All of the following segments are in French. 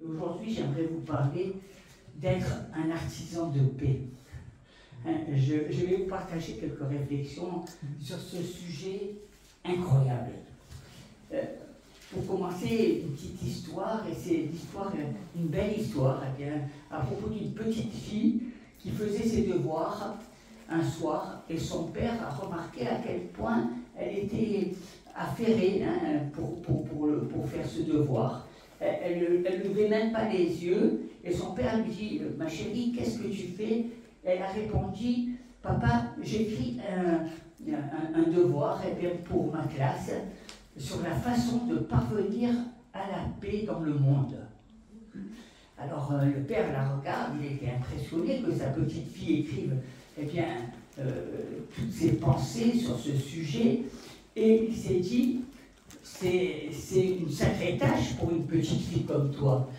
Aujourd'hui, j'aimerais vous parler d'être un artisan de paix. Je vais vous partager quelques réflexions sur ce sujet incroyable. Pour commencer, une petite histoire, et c'est l'histoire, une belle histoire, à propos d'une petite fille qui faisait ses devoirs un soir, et son père a remarqué à quel point elle était affairée pour faire ce devoir. Elle ne levait même pas les yeux, et son père lui dit « Ma chérie, qu'est-ce que tu fais ?» Elle a répondu « Papa, j'écris un devoir pour ma classe sur la façon de parvenir à la paix dans le monde. » Alors le père la regarde, il était impressionné que sa petite fille écrive toutes ses pensées sur ce sujet, et il s'est dit c'est une sacrée tâche pour une petite fille comme toi.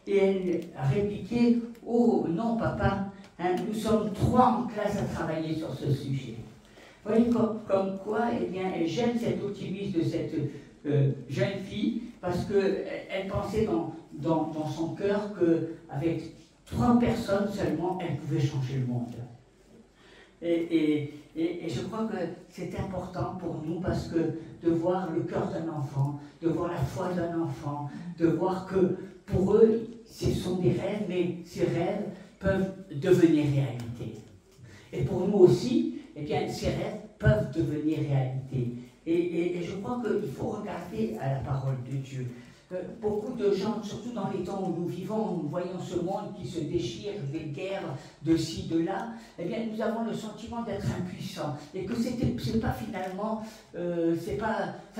Et elle a répliqué « Oh non papa, nous sommes 3 en classe à travailler sur ce sujet. » Vous voyez comme quoi, j'aime cet optimisme de cette jeune fille, parce qu'elle pensait dans son cœur qu'avec 3 personnes seulement, elle pouvait changer le monde. Et je crois que c'est important pour nous, parce que de voir le cœur d'un enfant, de voir la foi d'un enfant, de voir que pour eux, ce sont des rêves, mais ces rêves peuvent devenir réalité. Et pour nous aussi, ces rêves peuvent devenir réalité. Et je crois qu'il faut regarder à la parole de Dieu. Beaucoup de gens, surtout dans les temps où nous vivons, nous voyons ce monde qui se déchire, des guerres de ci, de là, nous avons le sentiment d'être impuissants, et que c'est pas finalement, ça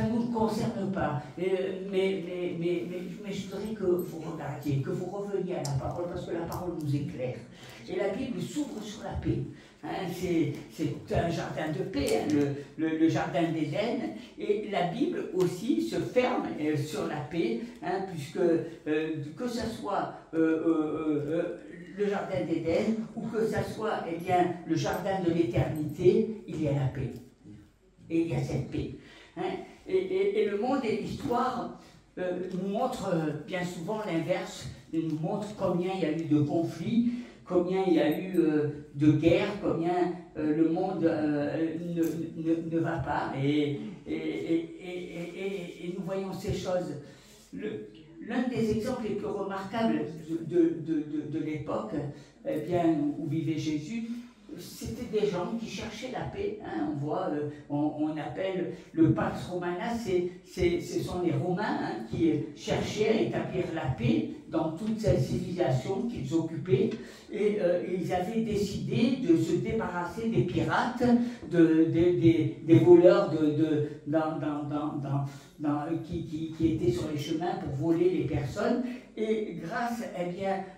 ne nous concerne pas. Mais je voudrais que vous regardiez, que vous reveniez à la parole, parce que la parole nous éclaire. Et la Bible s'ouvre sur la paix. C'est un jardin de paix, le jardin d'Éden, et la Bible aussi se ferme sur la paix, puisque que ce soit le jardin d'Éden ou que ce soit le jardin de l'éternité, il y a la paix. Et il y a cette paix. Et le monde et l'histoire nous montrent bien souvent l'inverse, nous montrent combien il y a eu de conflits, combien il y a eu de guerres, combien le monde ne va pas, et nous voyons ces choses. L'un des exemples les plus remarquables de l'époque où vivait Jésus, c'était des gens qui cherchaient la paix. On voit, on appelle le Pax Romana, ce sont les Romains qui cherchaient à établir la paix dans toute cette civilisation qu'ils occupaient, et ils avaient décidé de se débarrasser des pirates, des voleurs qui étaient sur les chemins pour voler les personnes, et grâce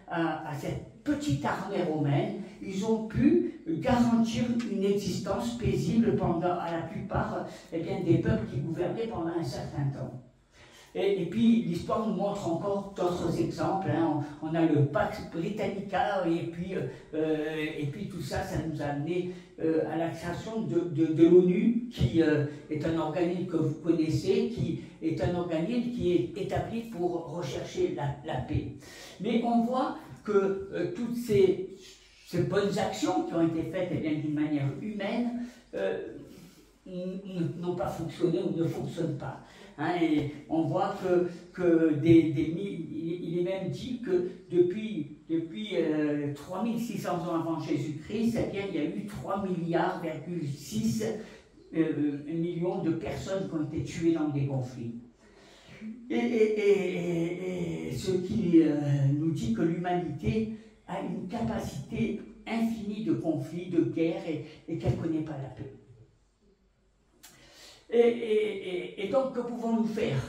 à cette petite armée romaine, ils ont pu garantir une existence paisible à la plupart des peuples qui gouvernaient pendant un certain temps. Et puis l'histoire nous montre encore d'autres exemples. On a le Pax Britannica, et puis tout ça, ça nous a amené à la création de l'ONU, qui est un organisme que vous connaissez, qui est un organisme qui est établi pour rechercher la paix. Mais on voit que toutes ces bonnes actions qui ont été faites d'une manière humaine n'ont pas fonctionné ou ne fonctionnent pas. Et on voit il est même dit que depuis 3600 ans avant Jésus-Christ, il y a eu 3,6 milliards de personnes qui ont été tuées dans des conflits. Et ce qui nous dit que l'humanité a une capacité infinie de conflits, de guerres, et qu'elle ne connaît pas la paix. Et donc, que pouvons-nous faire?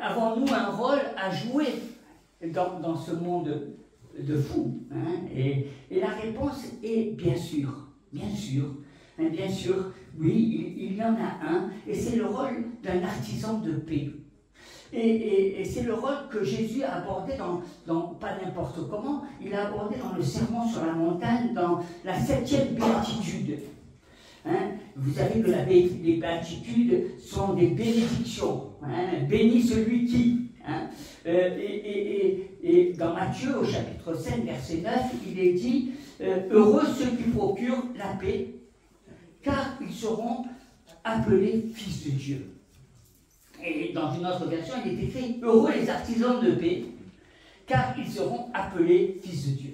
Avons-nous un rôle à jouer dans ce monde de fous? Et la réponse est bien sûr, bien sûr. Bien sûr, oui, il y en a un, et c'est le rôle d'un artisan de paix. Et c'est le rôle que Jésus a abordé pas n'importe comment, il a abordé dans le Sermon sur la montagne, dans la 7e béatitude. Vous savez que les béatitudes sont des bénédictions. Béni celui qui. Et dans Matthieu, au chapitre 5, verset 9, il est dit heureux ceux qui procurent la paix, car ils seront appelés fils de Dieu. Et dans une autre version, il est écrit heureux les artisans de paix, car ils seront appelés fils de Dieu.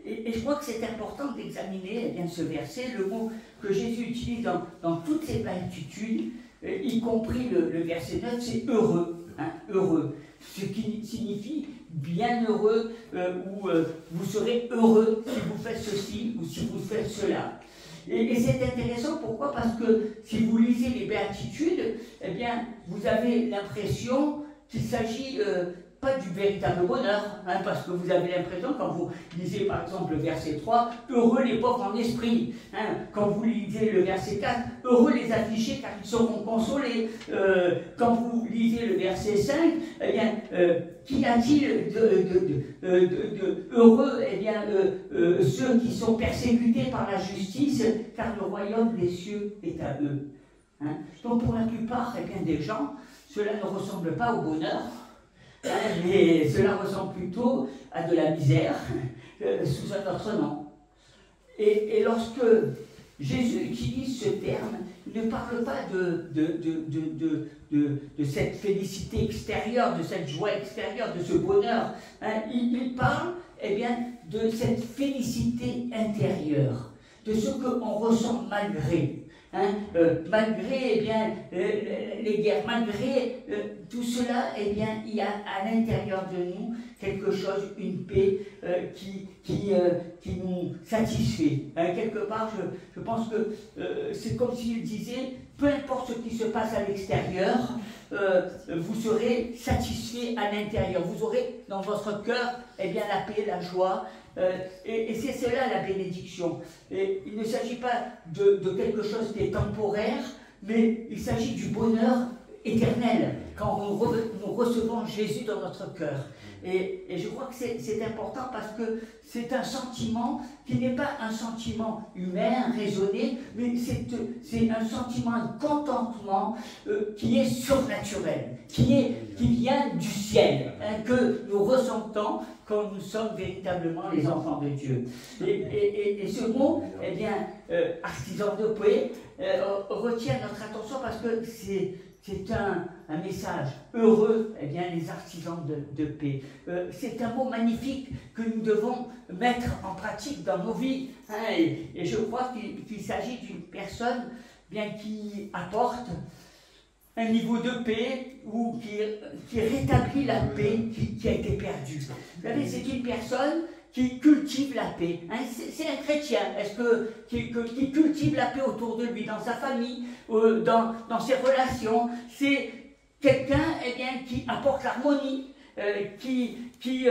Et je crois que c'est important d'examiner ce verset, le mot que Jésus utilise dans toutes ses béatitudes, y compris le verset 9, c'est heureux, heureux, ce qui signifie bienheureux, ou vous serez heureux si vous faites ceci ou si vous faites cela. Et c'est intéressant, pourquoi? Parce que si vous lisez les béatitudes, eh bien, vous avez l'impression qu'il s'agit pas du véritable bonheur, parce que vous avez l'impression, quand vous lisez par exemple le verset 3, heureux les pauvres en esprit, quand vous lisez le verset 4, heureux les affligés car ils seront consolés, quand vous lisez le verset 5, eh bien, qu'y a-t-il heureux, eh bien, ceux qui sont persécutés par la justice, car le royaume des cieux est à eux. Donc pour la plupart, eh bien, des gens, cela ne ressemble pas au bonheur, mais cela ressemble plutôt à de la misère sous un autre nom. Et lorsque Jésus utilise ce terme, il ne parle pas de cette félicité extérieure, de cette joie extérieure, de ce bonheur. Il parle bien, de cette félicité intérieure, de ce qu'on ressent malgré. Malgré eh bien, les guerres, malgré tout cela, eh bien, il y a à l'intérieur de nous quelque chose, une paix qui nous satisfait. Quelque part, je pense que c'est comme s'il disait, peu importe ce qui se passe à l'extérieur, vous serez satisfait à l'intérieur. Vous aurez dans votre cœur eh bien, la paix, la joie. Et c'est cela la bénédiction. Et il ne s'agit pas de quelque chose qui est temporaire, mais il s'agit du bonheur éternel quand nous recevons Jésus dans notre cœur. Et je crois que c'est important parce que c'est un sentiment qui n'est pas un sentiment humain, raisonné, mais c'est un sentiment de contentement qui est surnaturel, qui vient du ciel, que nous ressentons quand nous sommes véritablement les enfants de Dieu. Et ce mot, eh bien, artisan de paix, retient notre attention parce que c'est un message heureux, eh bien, les artisans de paix. C'est un mot magnifique que nous devons mettre en pratique dans nos vies. Et je crois qu'il s'agit d'une personne bien, qui apporte un niveau de paix ou qui rétablit la paix qui a été perdue. Vous savez, c'est une personne qui cultive la paix. C'est un chrétien qui cultive la paix autour de lui, dans sa famille, dans ses relations. C'est quelqu'un eh bien, qui apporte l'harmonie, qui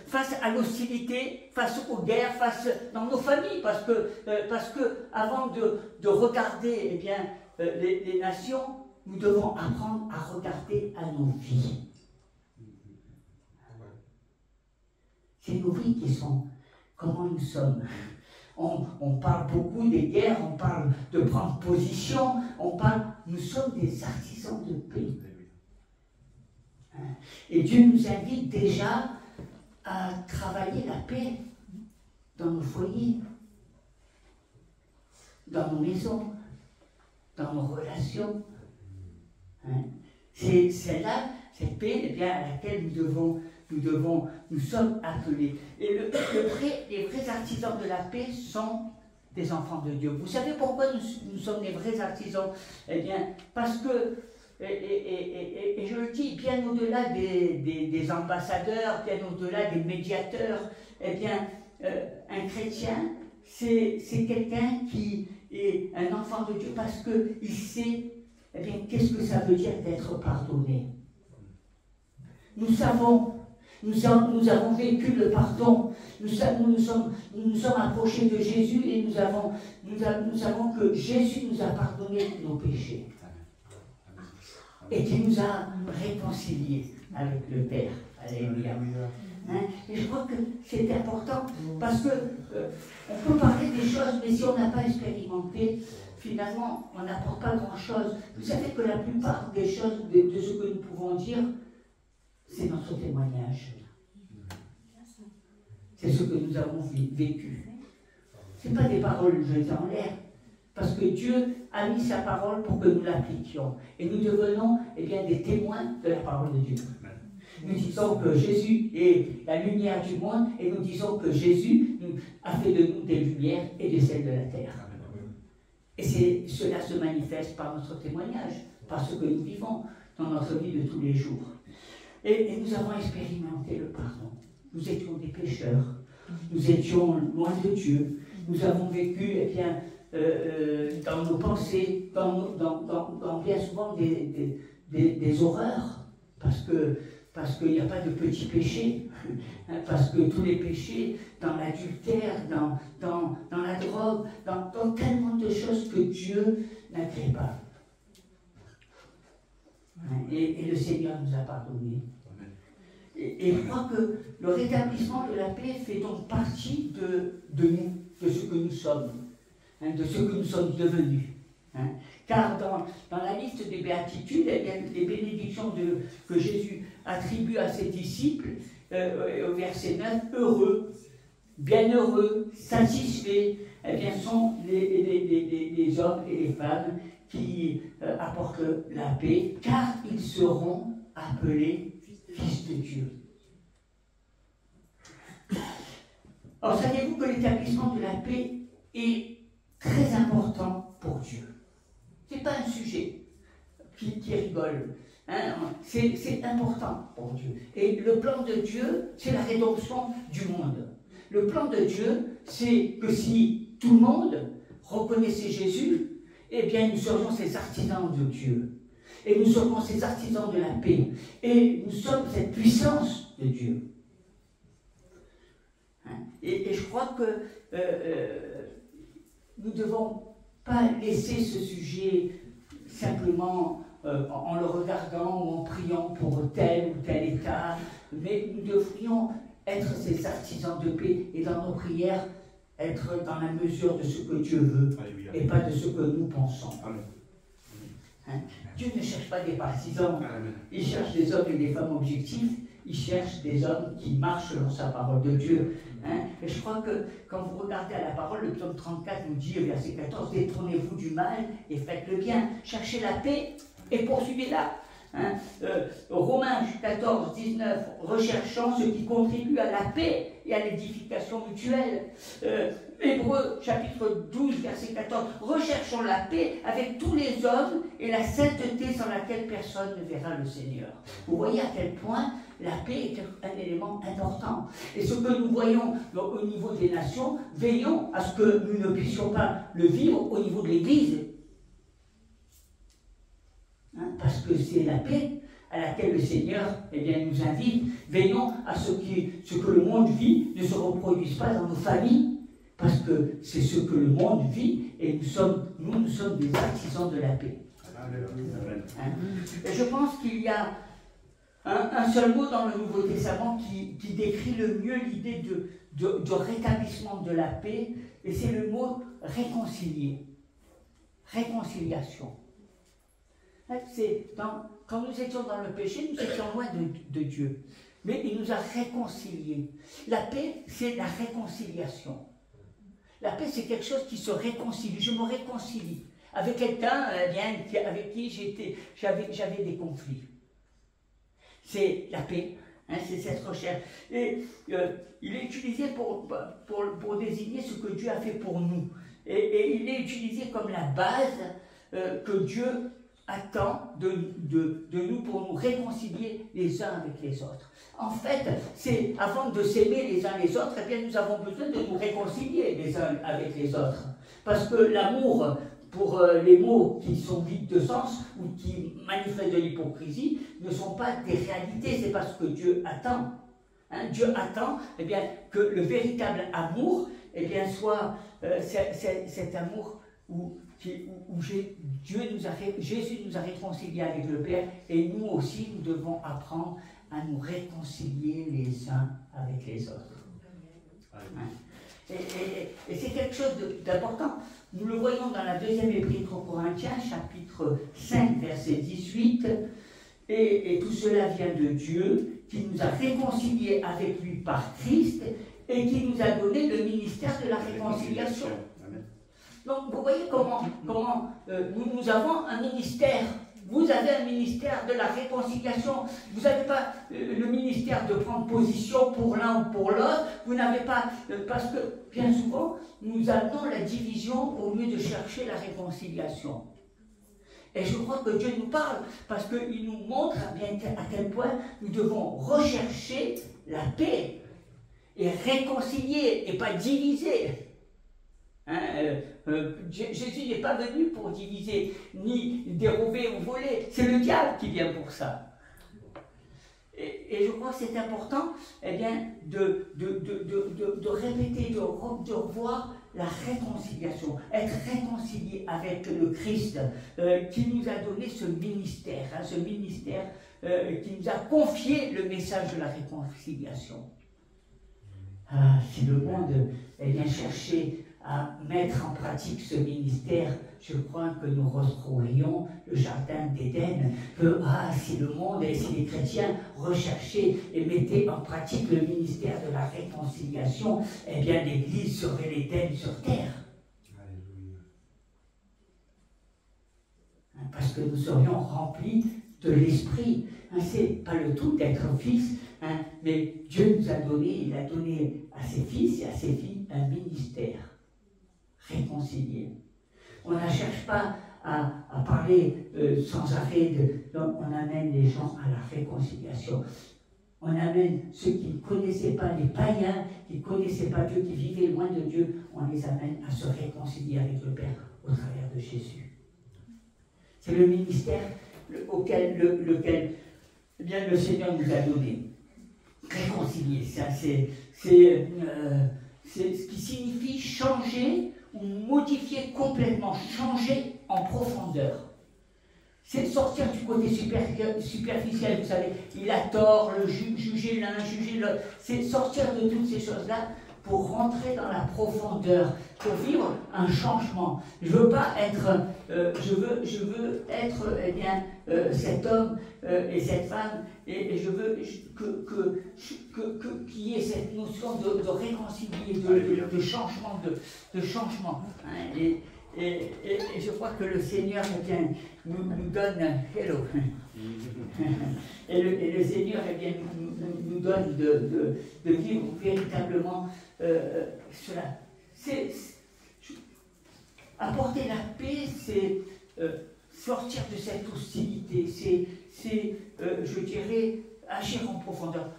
face à l'hostilité, face aux guerres, face dans nos familles, parce que avant de regarder eh bien, les nations, nous devons apprendre à regarder à nos vies. C'est nos vies qui sont comment nous sommes. On parle beaucoup des guerres, on parle de prendre position, nous sommes des artisans de paix. Et Dieu nous invite déjà à travailler la paix dans nos foyers, dans nos maisons, dans nos relations. C'est celle-là, cette paix eh bien, à laquelle nous sommes appelés. Et les vrais artisans de la paix sont des enfants de Dieu. Vous savez pourquoi nous sommes les vrais artisans? Eh bien, parce que, et je le dis, bien au-delà des ambassadeurs, bien au-delà des médiateurs, eh bien, un chrétien, c'est quelqu'un qui est un enfant de Dieu parce qu'il sait eh bien, qu'est-ce que ça veut dire d'être pardonné. Nous avons vécu le pardon, nous sommes approchés de Jésus et nous savons que Jésus nous a pardonné nos péchés et qu'il nous a réconciliés avec le Père. Alléluia. Et je crois que c'est important parce que on peut parler des choses, mais si on n'a pas expérimenté, finalement, on n'apporte pas grand-chose. Vous savez que la plupart des choses, de ce que nous pouvons dire, c'est notre témoignage. C'est ce que nous avons vécu. Ce n'est pas des paroles jetées en l'air, parce que Dieu a mis sa parole pour que nous l'appliquions. Et nous devenons des témoins de la parole de Dieu. Nous disons que Jésus est la lumière du monde, et nous disons que Jésus a fait de nous des lumières et des sels de la terre. Et cela se manifeste par notre témoignage, par ce que nous vivons dans notre vie de tous les jours. Et nous avons expérimenté le pardon. Nous étions des pécheurs, nous étions loin de Dieu, nous avons vécu dans nos pensées, dans bien souvent des horreurs, parce qu'il n'y a pas de petits péchés, parce que tous les péchés, dans l'adultère, dans la drogue, dans tellement de choses que Dieu n'agrée pas. Et le Seigneur nous a pardonné. Et je crois que le rétablissement de la paix fait donc partie de nous, de ce que nous sommes, de ce que nous sommes devenus. Car dans la liste des béatitudes, les bénédictions que Jésus attribue à ses disciples, au verset 9, heureux, bienheureux, satisfaits, sont les hommes et les femmes qui apportent la paix, car ils seront appelés fils de Dieu. Alors, savez-vous que l'établissement de la paix est très important pour Dieu? Ce n'est pas un sujet qui rigole. C'est important pour Dieu. Et le plan de Dieu, c'est la rédemption du monde. Le plan de Dieu, c'est que si tout le monde reconnaissait Jésus, nous serions ces artisans de Dieu. Et nous serons ces artisans de la paix. Et nous sommes cette puissance de Dieu. Et je crois que nous ne devons pas laisser ce sujet simplement en le regardant ou en priant pour tel ou tel état, mais nous devrions être ces artisans de paix et dans nos prières, être dans la mesure de ce que Dieu veut. Alléluia. Et pas de ce que nous pensons. Dieu ne cherche pas des partisans, il cherche des hommes et des femmes objectifs, il cherche des hommes qui marchent dans sa parole de Dieu. Et je crois que quand vous regardez à la parole, le psaume 34 nous dit, verset 14, détournez-vous du mal et faites le bien, cherchez la paix et poursuivez-la. Romains 14, 19, recherchant ce qui contribue à la paix et à l'édification mutuelle. Hébreux chapitre 12, verset 14, recherchons la paix avec tous les hommes et la sainteté sans laquelle personne ne verra le Seigneur. Vous voyez à quel point la paix est un élément important. Et ce que nous voyons au niveau des nations, veillons à ce que nous ne puissions pas le vivre au niveau de l'Église. Parce que c'est la paix à laquelle le Seigneur nous invite. Veillons à ce que le monde vit ne se reproduise pas dans nos familles, parce que c'est ce que le monde vit, et nous sommes des artisans de la paix. Et je pense qu'il y a un seul mot dans le Nouveau Testament qui décrit le mieux l'idée de rétablissement de la paix, et c'est le mot réconcilier. Réconciliation. Quand nous étions dans le péché, nous étions loin de Dieu. Mais il nous a réconciliés. La paix, c'est la réconciliation. La paix, c'est quelque chose qui se réconcilie. Je me réconcilie avec quelqu'un avec qui j'avais des conflits. C'est la paix, c'est cette recherche. Et il est utilisé pour désigner ce que Dieu a fait pour nous. Et il est utilisé comme la base que Dieu attend de nous pour nous réconcilier les uns avec les autres. En fait, c'est avant de s'aimer les uns les autres, nous avons besoin de nous réconcilier les uns avec les autres. Parce que l'amour, pour les mots qui sont vides de sens ou qui manifestent de l'hypocrisie, ne sont pas des réalités, c'est pas ce que Dieu attend. Dieu attend que le véritable amour soit cet amour où Jésus nous a réconciliés avec le Père, et nous aussi, nous devons apprendre à nous réconcilier les uns avec les autres. Et c'est quelque chose d'important. Nous le voyons dans la deuxième épître aux Corinthiens, chapitre 5, verset 18. Et tout cela vient de Dieu, qui nous a réconciliés avec lui par Christ et qui nous a donné le ministère de la réconciliation. Donc vous voyez comment nous avons un ministère. Vous avez un ministère de la réconciliation. Vous n'avez pas le ministère de prendre position pour l'un ou pour l'autre. Vous n'avez pas, parce que bien souvent, nous amenons la division au lieu de chercher la réconciliation. Et je crois que Dieu nous parle, parce qu'il nous montre à quel point nous devons rechercher la paix et réconcilier et pas diviser. Jésus n'est pas venu pour diviser, ni dérober ou voler. C'est le diable qui vient pour ça. Et je crois que c'est important de répéter, de revoir la réconciliation, être réconcilié avec le Christ qui nous a donné ce ministère qui nous a confié le message de la réconciliation. Si le monde cherchait à mettre en pratique ce ministère, je crois que nous retrouverions le jardin d'Éden, que si le monde et si les chrétiens recherchaient et mettaient en pratique le ministère de la réconciliation, l'Église serait l'Éden sur terre. Alléluia. Parce que nous serions remplis de l'Esprit. C'est pas le tout d'être fils, mais Dieu nous a donné, il a donné à ses fils et à ses filles un ministère réconcilié. On ne cherche pas à parler sans arrêt, on amène les gens à la réconciliation. On amène ceux qui ne connaissaient pas, les païens, qui ne connaissaient pas Dieu, qui vivaient loin de Dieu, on les amène à se réconcilier avec le Père au travers de Jésus. C'est le ministère auquel le Seigneur nous a donné. Réconcilier, ça c'est ce qui signifie changer ou modifier complètement, changer en profondeur. C'est sortir du côté superficiel, vous savez, il a tort, juger l'un, juger l'autre. C'est sortir de toutes ces choses-là pour rentrer dans la profondeur, pour vivre un changement. Je veux pas être, je veux être cet homme et cette femme, et je veux qu'il y ait cette notion de réconcilier, de changement, de changement. Et je crois que le Seigneur nous donne, hello, et le Seigneur nous donne de vivre véritablement cela. Apporter la paix, c'est sortir de cette hostilité, c'est je dirais, agir en profondeur.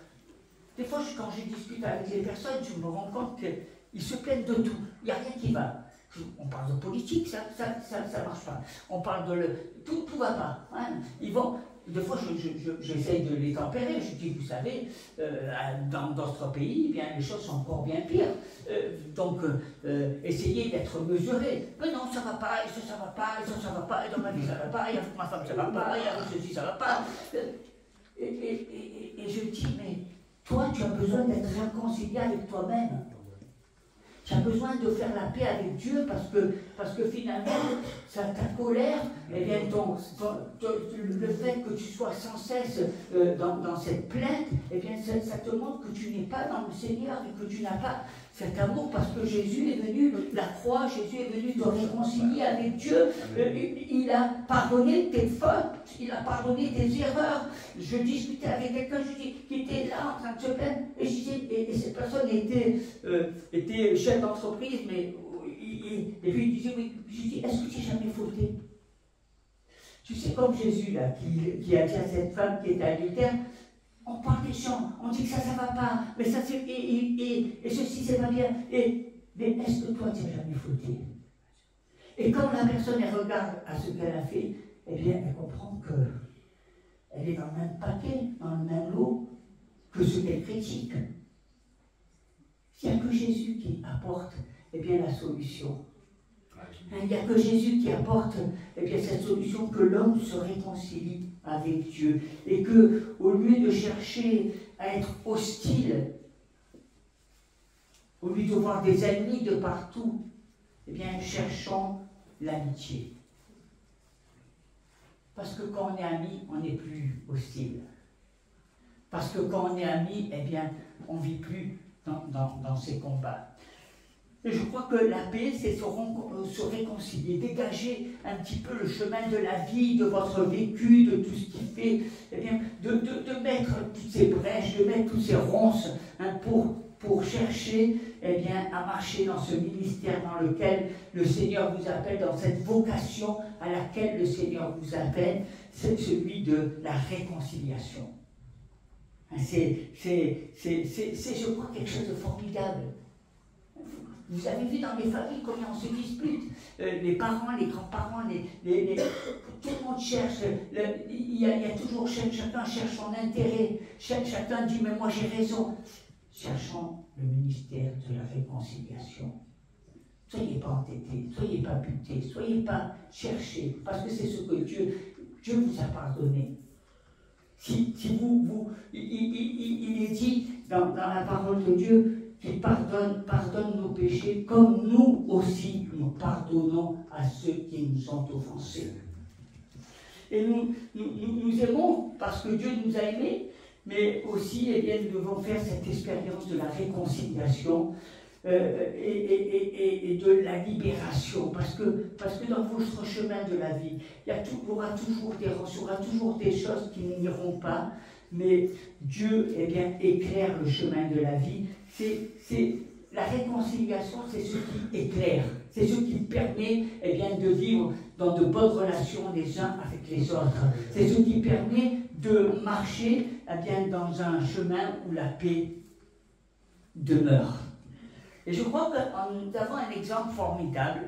Des fois, quand je discute avec les personnes, je me rends compte qu'ils se plaignent de tout, il n'y a rien qui va. On parle de politique, ça marche pas. On parle de tout va pas. Ils vont. Des fois, j'essaye de les tempérer. Je dis, vous savez, dans d'autres pays, les choses sont encore bien pires. Donc, essayez d'être mesurés. Mais non, ça va pas, et ça va pas, et ça va pas, et dans ma vie ça va pas, et avec ma femme ça va pas, et avec ceci ça va pas. Et je dis, mais toi, tu as besoin d'être réconcilié avec toi-même. Tu as besoin de faire la paix avec Dieu parce que finalement, ta colère, le fait que tu sois sans cesse dans cette plainte, ça te montre que tu n'es pas dans le Seigneur et que tu n'as pas cet amour parce que Jésus est venu, la croix, Jésus est venu te réconcilier avec Dieu. Il a pardonné tes fautes, il a pardonné tes erreurs. Je discutais avec quelqu'un qui était là en train de se plaindre et je disais, et cette personne était chef d'entreprise, mais et puis il disait, oui, je dis, est-ce que tu n'as jamais fauté? Tu sais, comme Jésus, là, qui a dit à cette femme qui était adultère, on parle des gens, on dit que ça va pas, mais ça c'est, et ceci c'est pas bien, mais est-ce que toi tu n'as jamais fauté? Et quand la personne elle regarde à ce qu'elle a fait, elle comprend qu'elle est dans le même paquet, dans le même lot que ce qu'elle critique. Il n'y a que Jésus qui apporte la solution. Il n'y a que Jésus qui apporte cette solution, que l'homme se réconcilie avec Dieu. Et que, au lieu de chercher à être hostile, au lieu de voir des ennemis de partout, cherchons l'amitié. Parce que quand on est amis, on n'est plus hostile. Parce que quand on est amis, eh bien, on ne vit plus dans ces combats. Et je crois que la paix, c'est se réconcilier, dégager un petit peu le chemin de la vie, de votre vécu, de tout ce qui fait, eh bien, de mettre toutes ces brèches, de mettre toutes ces ronces, hein, pour chercher, eh bien, à marcher dans ce ministère dans lequel le Seigneur vous appelle, dans cette vocation à laquelle le Seigneur vous appelle, c'est celui de la réconciliation. C'est, je crois, quelque chose de formidable. Vous avez vu dans les familles combien on se dispute. Les parents, les grands-parents, tout le monde cherche. Il y a toujours, chacun cherche son intérêt. Chacun dit, mais moi j'ai raison. Cherchons le ministère de la réconciliation. Soyez pas entêtés, soyez pas butés, soyez pas cherchés, parce que c'est ce que Dieu vous a pardonné. Si il est dit dans la parole de Dieu, qu'il pardonne nos péchés, comme nous aussi nous pardonnons à ceux qui nous ont offensés. Et nous aimons parce que Dieu nous a aimés, mais aussi, eh bien, nous devons faire cette expérience de la réconciliation et de la libération, parce que dans votre chemin de la vie, il y aura toujours des choses qui n'iront pas, mais Dieu, eh bien, éclaire le chemin de la vie. C'est la réconciliation, c'est ce qui éclaire, c'est ce qui permet, eh bien, de vivre dans de bonnes relations les uns avec les autres. C'est ce qui permet de marcher, eh bien, dans un chemin où la paix demeure. Et je crois que nous avons un exemple formidable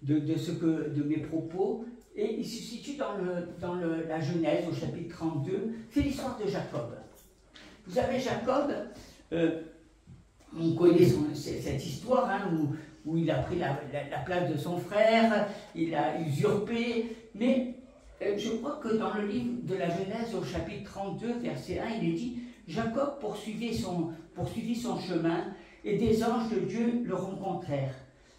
de mes propos, et il se situe dans la Genèse, au chapitre 32. C'est l'histoire de Jacob. Vous savez, Jacob, on connaît cette histoire, hein, où il a pris la place de son frère, il a usurpé, mais je crois que dans le livre de la Genèse, au chapitre 32, verset 1, il est dit « Jacob poursuivit son chemin, et des anges de Dieu le rencontrèrent.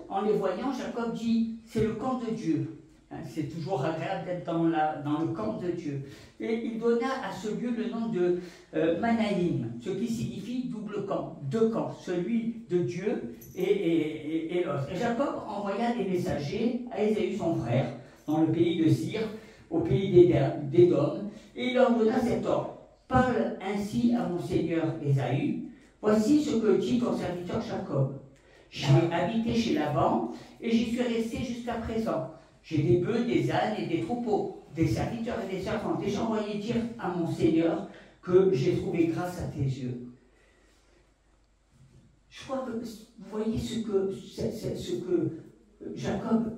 En les voyant, Jacob dit « C'est le camp de Dieu ». C'est toujours agréable d'être dans le camp de Dieu. Et il donna à ce lieu le nom de Manaïm, ce qui signifie double camp, deux camps, celui de Dieu et l'autre. Et Jacob envoya des messagers à Ésaü son frère, dans le pays de Sir, au pays d'Édom, et il leur donna cet ordre. Parle ainsi à mon seigneur Ésaü, voici ce que dit ton serviteur Jacob. J'ai habité chez Laban, et j'y suis resté jusqu'à présent. J'ai des bœufs, des ânes et des troupeaux, des serviteurs et des servantes. Et j'ai envoyé dire à mon Seigneur que j'ai trouvé grâce à tes yeux. Je crois que vous voyez ce que Jacob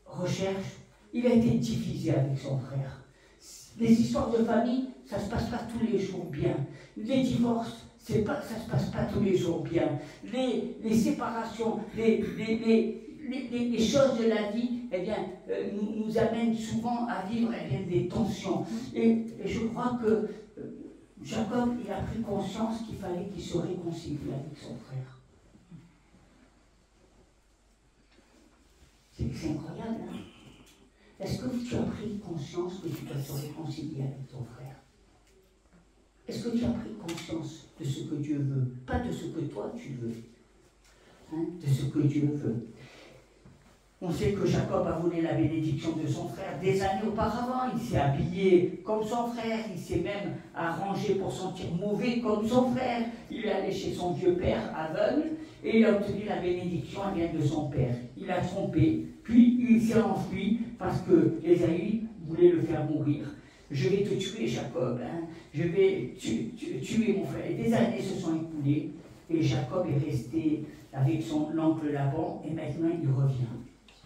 recherche. Il a été divisé avec son frère. Les histoires de famille, ça ne se passe pas tous les jours bien. Les divorces, ça ne se passe pas tous les jours bien. Les séparations, les choses de la vie, eh bien, nous amènent souvent à vivre, eh bien, des tensions. Et je crois que Jacob, il a pris conscience qu'il fallait qu'il se réconcilie avec son frère. C'est incroyable, hein? Est-ce que tu as pris conscience que tu dois te réconcilier avec ton frère? Est-ce que tu as pris conscience de ce que Dieu veut? Pas de ce que toi tu veux, hein? De ce que Dieu veut. On sait que Jacob a volé la bénédiction de son frère des années auparavant. Il s'est habillé comme son frère, il s'est même arrangé pour sentir mauvais comme son frère. Il est allé chez son vieux père aveugle et il a obtenu la bénédiction de son père. Il a trompé, puis il s'est enfui parce que Ésaü voulait le faire mourir. Je vais te tuer, Jacob, hein. Je vais tuer mon frère. Et des années se sont écoulées et Jacob est resté avec son oncle Laban et maintenant il revient.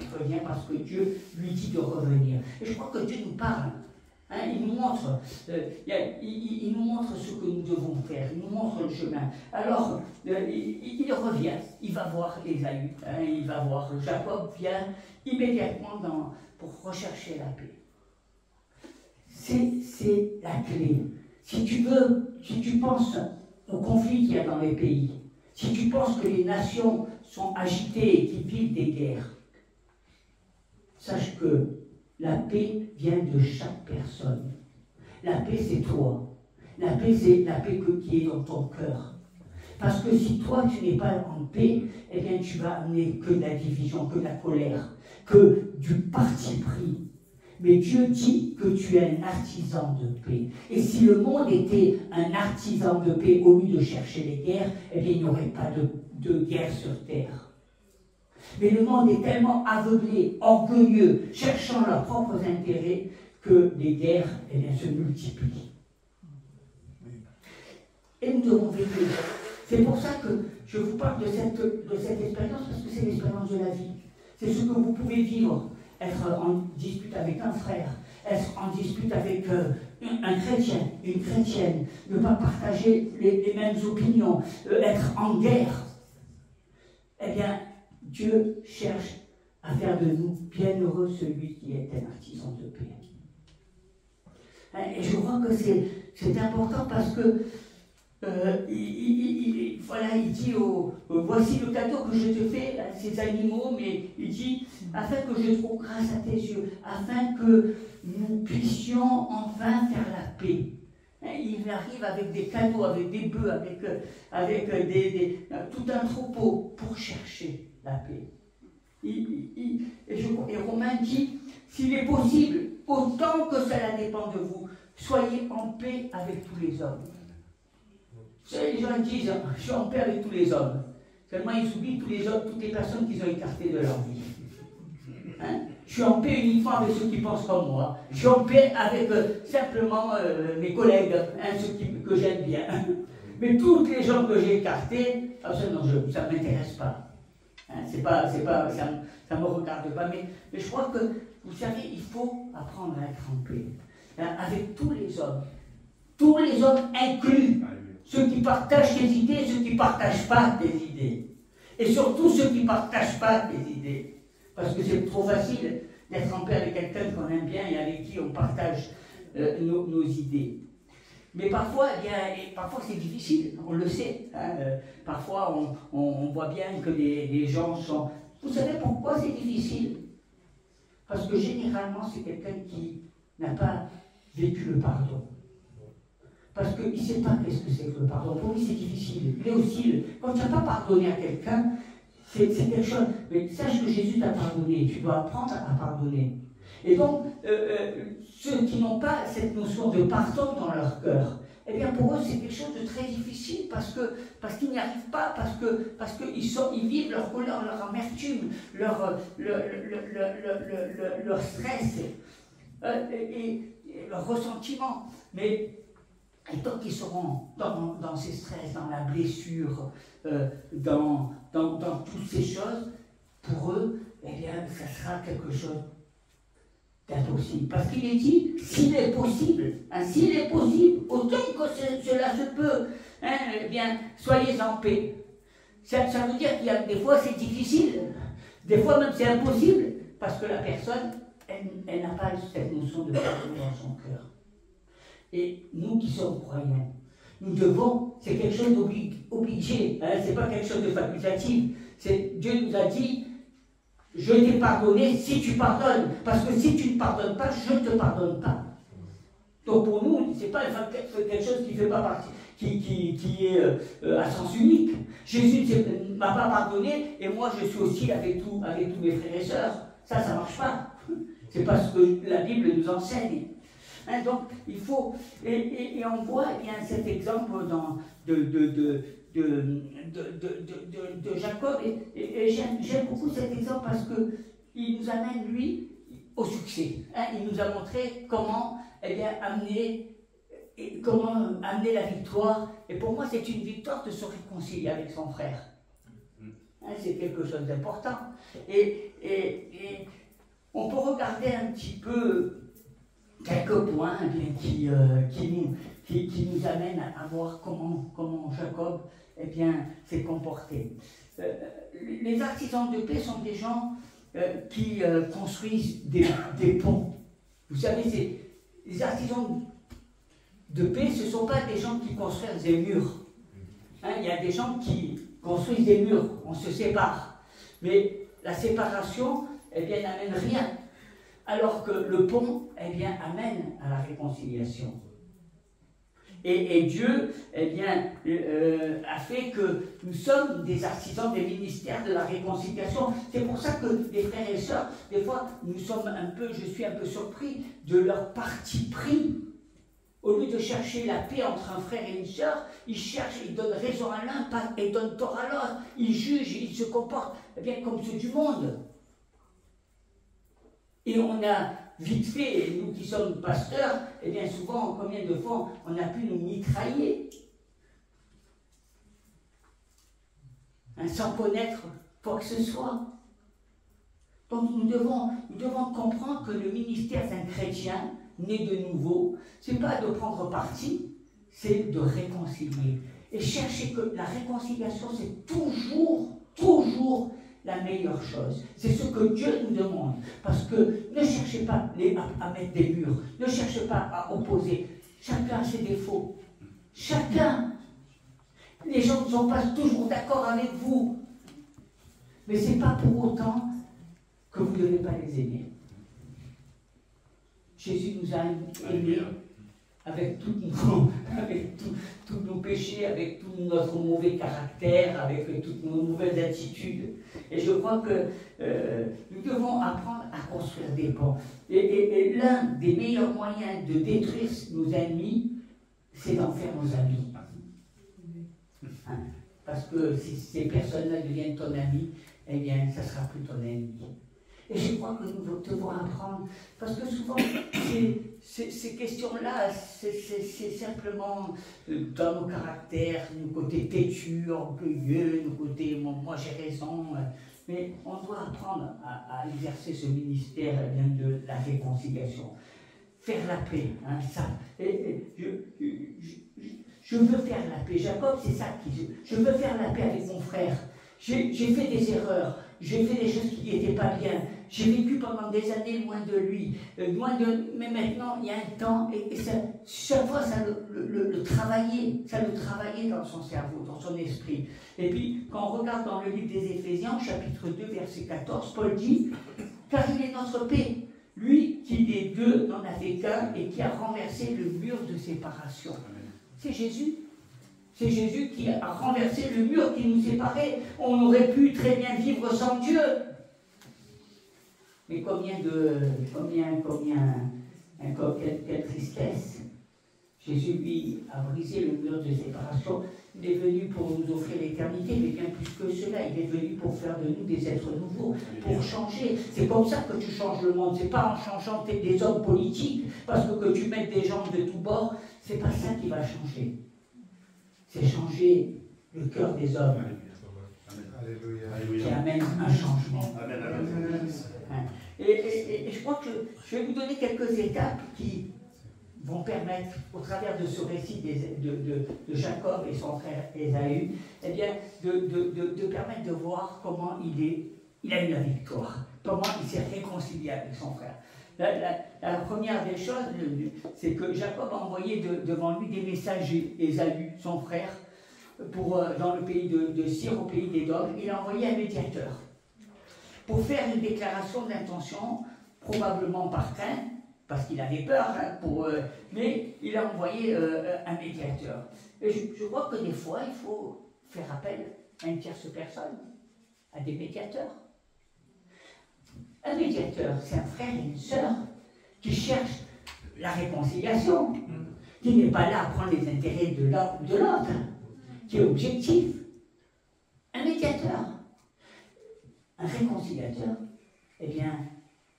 Il revient parce que Dieu lui dit de revenir. Et je crois que Dieu nous parle. Hein, il nous montre ce que nous devons faire. Il nous montre le chemin. Alors, il revient. Il va voir Ésaü. Hein, il va voir. Jacob vient immédiatement pour rechercher la paix. C'est la clé. Si tu penses au conflit qu'il y a dans les pays, si tu penses que les nations sont agitées et qu'ils vivent des guerres, sache que la paix vient de chaque personne. La paix, c'est toi. La paix, c'est la paix qui est dans ton cœur. Parce que si toi, tu n'es pas en paix, eh bien, tu vas amener que de la division, que de la colère, que du parti pris. Mais Dieu dit que tu es un artisan de paix. Et si le monde était un artisan de paix au lieu de chercher les guerres, eh bien, il n'y aurait pas de guerre sur terre. Mais le monde est tellement aveuglé, orgueilleux, cherchant leurs propres intérêts, que les guerres, eh bien, se multiplient. Et nous devons veiller. C'est pour ça que je vous parle de cette expérience, parce que c'est l'expérience de la vie. C'est ce que vous pouvez vivre. Être en dispute avec un frère, être en dispute avec un chrétien, une chrétienne, ne pas partager les mêmes opinions, être en guerre. Eh bien, Dieu cherche à faire de nous bienheureux celui qui est un artisan de paix. Et je crois que c'est important parce que voilà, il dit voici le cadeau que je te fais à ces animaux, mais il dit afin que je trouve grâce à tes yeux, afin que nous puissions enfin faire la paix. Il arrive avec des cadeaux, avec des bœufs, avec tout un troupeau pour chercher la paix. Et Romain dit s'il est possible, autant que cela dépend de vous, soyez en paix avec tous les hommes. Vous savez, les gens disent je suis en paix avec tous les hommes. Seulement ils oublient tous les hommes, toutes les personnes qu'ils ont écartées de leur vie. Hein? Je suis en paix uniquement avec ceux qui pensent comme moi. Je suis en paix avec simplement mes collègues, ceux que j'aime bien. Mais toutes les gens que j'ai écartés, ça ne m'intéresse pas. Hein? Ça ne me regarde pas. Mais je crois que, vous savez, il faut apprendre à être en paix. Hein? Avec tous les hommes inclus. Ceux qui partagent tes idées et ceux qui ne partagent pas tes idées. Et surtout ceux qui ne partagent pas tes idées. Parce que c'est trop facile d'être en paix avec quelqu'un qu'on aime bien et avec qui on partage nos idées. Mais parfois, parfois c'est difficile, on le sait. Hein, parfois, on voit bien que les gens sont... Vous savez pourquoi c'est difficile? Parce que généralement, c'est quelqu'un qui n'a pas vécu le pardon. Parce qu'il ne sait pas qu'est-ce que c'est que le pardon. Pour lui, c'est difficile. Il est hostile. Quand tu n'as pas pardonné à quelqu'un, c'est quelque chose. Mais sache que Jésus t'a pardonné. Tu dois apprendre à pardonner. Et donc, ceux qui n'ont pas cette notion de pardon dans leur cœur, eh bien, pour eux, c'est quelque chose de très difficile parce qu'ils n'y arrivent pas, parce qu'ils vivent leur colère, leur amertume, leur stress et leur ressentiment. Mais et tant qu'ils seront dans ces stress, dans la blessure, dans toutes ces choses, pour eux, eh bien, ça sera quelque chose d'impossible. Parce qu'il est dit, s'il est possible, autant que cela se peut, hein, eh bien, soyez en paix. Ça veut dire qu'il y a des fois c'est difficile, des fois même c'est impossible, parce que la personne, elle n'a pas cette notion de pardon dans son cœur. Et nous qui sommes croyants, nous devons, c'est quelque chose d'obligé, hein, c'est pas quelque chose de facultatif. Dieu nous a dit, je t'ai pardonné si tu pardonnes, parce que si tu ne pardonnes pas, je ne te pardonne pas. Donc pour nous, c'est pas quelque chose qui fait pas partie, qui est à sens unique. Jésus ne m'a pas pardonné et moi je suis hostile avec tous mes frères et sœurs. Ça marche pas. C'est pas ce que la Bible nous enseigne. Hein, donc, il faut, et on voit eh bien, cet exemple de Jacob, et j'aime beaucoup cet exemple parce qu'il nous amène, lui, au succès. Hein, il nous a montré comment, eh bien, amener la victoire, et pour moi, c'est une victoire de se réconcilier avec son frère. Hein, c'est quelque chose d'important. Et on peut regarder un petit peu quelques points qui nous amènent à voir comment Jacob eh bien, s'est comporté. Les artisans de paix sont des gens qui construisent des ponts. Vous savez, les artisans de paix, ce ne sont pas des gens qui construisent des murs. Hein, il y a des gens qui construisent des murs, on se sépare. Mais la séparation, eh bien, n'amène rien. alors que le pont, eh bien, amène à la réconciliation. Et Dieu, eh bien, a fait que nous sommes des artisans des ministères de la réconciliation. C'est pour ça que les frères et sœurs, des fois, je suis un peu surpris de leur parti pris. Au lieu de chercher la paix entre un frère et une sœur, ils donnent raison à l'un et donnent tort à l'autre. Ils jugent, ils se comportent eh bien, comme ceux du monde. Et on a vite fait, nous qui sommes pasteurs, eh bien souvent, combien de fois on a pu nous mitrailler sans connaître quoi que ce soit. Donc nous devons comprendre que le ministère d'un chrétien né de nouveau, c'est pas de prendre parti, c'est de réconcilier. Et chercher que la réconciliation, c'est toujours la meilleure chose. C'est ce que Dieu nous demande. Parce que ne cherchez pas à mettre des murs, ne cherchez pas à opposer. Chacun a ses défauts. Chacun. Les gens ne sont pas toujours d'accord avec vous. Mais ce n'est pas pour autant que vous ne devez pas les aimer. Jésus nous a aimés avec tous nos péchés, avec tout notre mauvais caractère, avec toutes nos mauvaises attitudes. Et je crois que nous devons apprendre à construire des ponts. Et l'un des meilleurs moyens de détruire nos ennemis, c'est d'en faire nos amis. Hein? Parce que si ces personnes-là deviennent ton ami, eh bien, ça ne sera plus ton ennemi. Et je crois que nous devons apprendre, parce que souvent, ces questions-là, c'est simplement dans nos caractères, nos côtés têtus, orgueilleux, nos côtés moi j'ai raison, mais on doit apprendre à exercer ce ministère de la réconciliation. Faire la paix, hein, ça. Je veux faire la paix. Jacob, c'est ça je veux faire la paix avec mon frère. J'ai fait des erreurs, j'ai fait des choses qui n'étaient pas bien. J'ai vécu pendant des années loin de lui, mais maintenant il y a un temps, et ça, chaque fois ça le travaillait dans son cerveau, dans son esprit. Et puis quand on regarde dans le livre des Éphésiens, chapitre 2, verset 14, Paul dit, car il est notre paix, lui qui des deux n'en avait qu'un et qui a renversé le mur de séparation. C'est Jésus. C'est Jésus qui a renversé le mur qui nous séparait. On aurait pu très bien vivre sans Dieu. Mais quelle tristesse. Jésus, lui, a brisé le mur de séparation. Il est venu pour nous offrir l'éternité, mais bien plus que cela. Il est venu pour faire de nous des êtres nouveaux, pour changer. C'est comme ça que tu changes le monde. C'est pas en changeant des hommes politiques, parce que tu mets des gens de tous bords. C'est pas ça qui va changer. C'est changer le cœur des hommes. Qui amène un changement. Et je crois que je vais vous donner quelques étapes qui vont permettre, au travers de ce récit de Jacob et son frère Ésaü, eh bien, de permettre de voir comment il a eu la victoire, comment il s'est réconcilié avec son frère. La première des choses, c'est que Jacob a envoyé devant lui des messagers, Ésaü, son frère, dans le pays de Syr, au pays d'Édom. Il a envoyé un médiateur pour faire une déclaration d'intention, probablement par crainte, parce qu'il avait peur, mais il a envoyé un médiateur. Et je crois que des fois, il faut faire appel à une tierce personne, à des médiateurs. Un médiateur, c'est un frère et une sœur qui cherchent la réconciliation, qui n'est pas là à prendre les intérêts de l'autre, qui est objectif. Un médiateur, un réconciliateur, eh bien,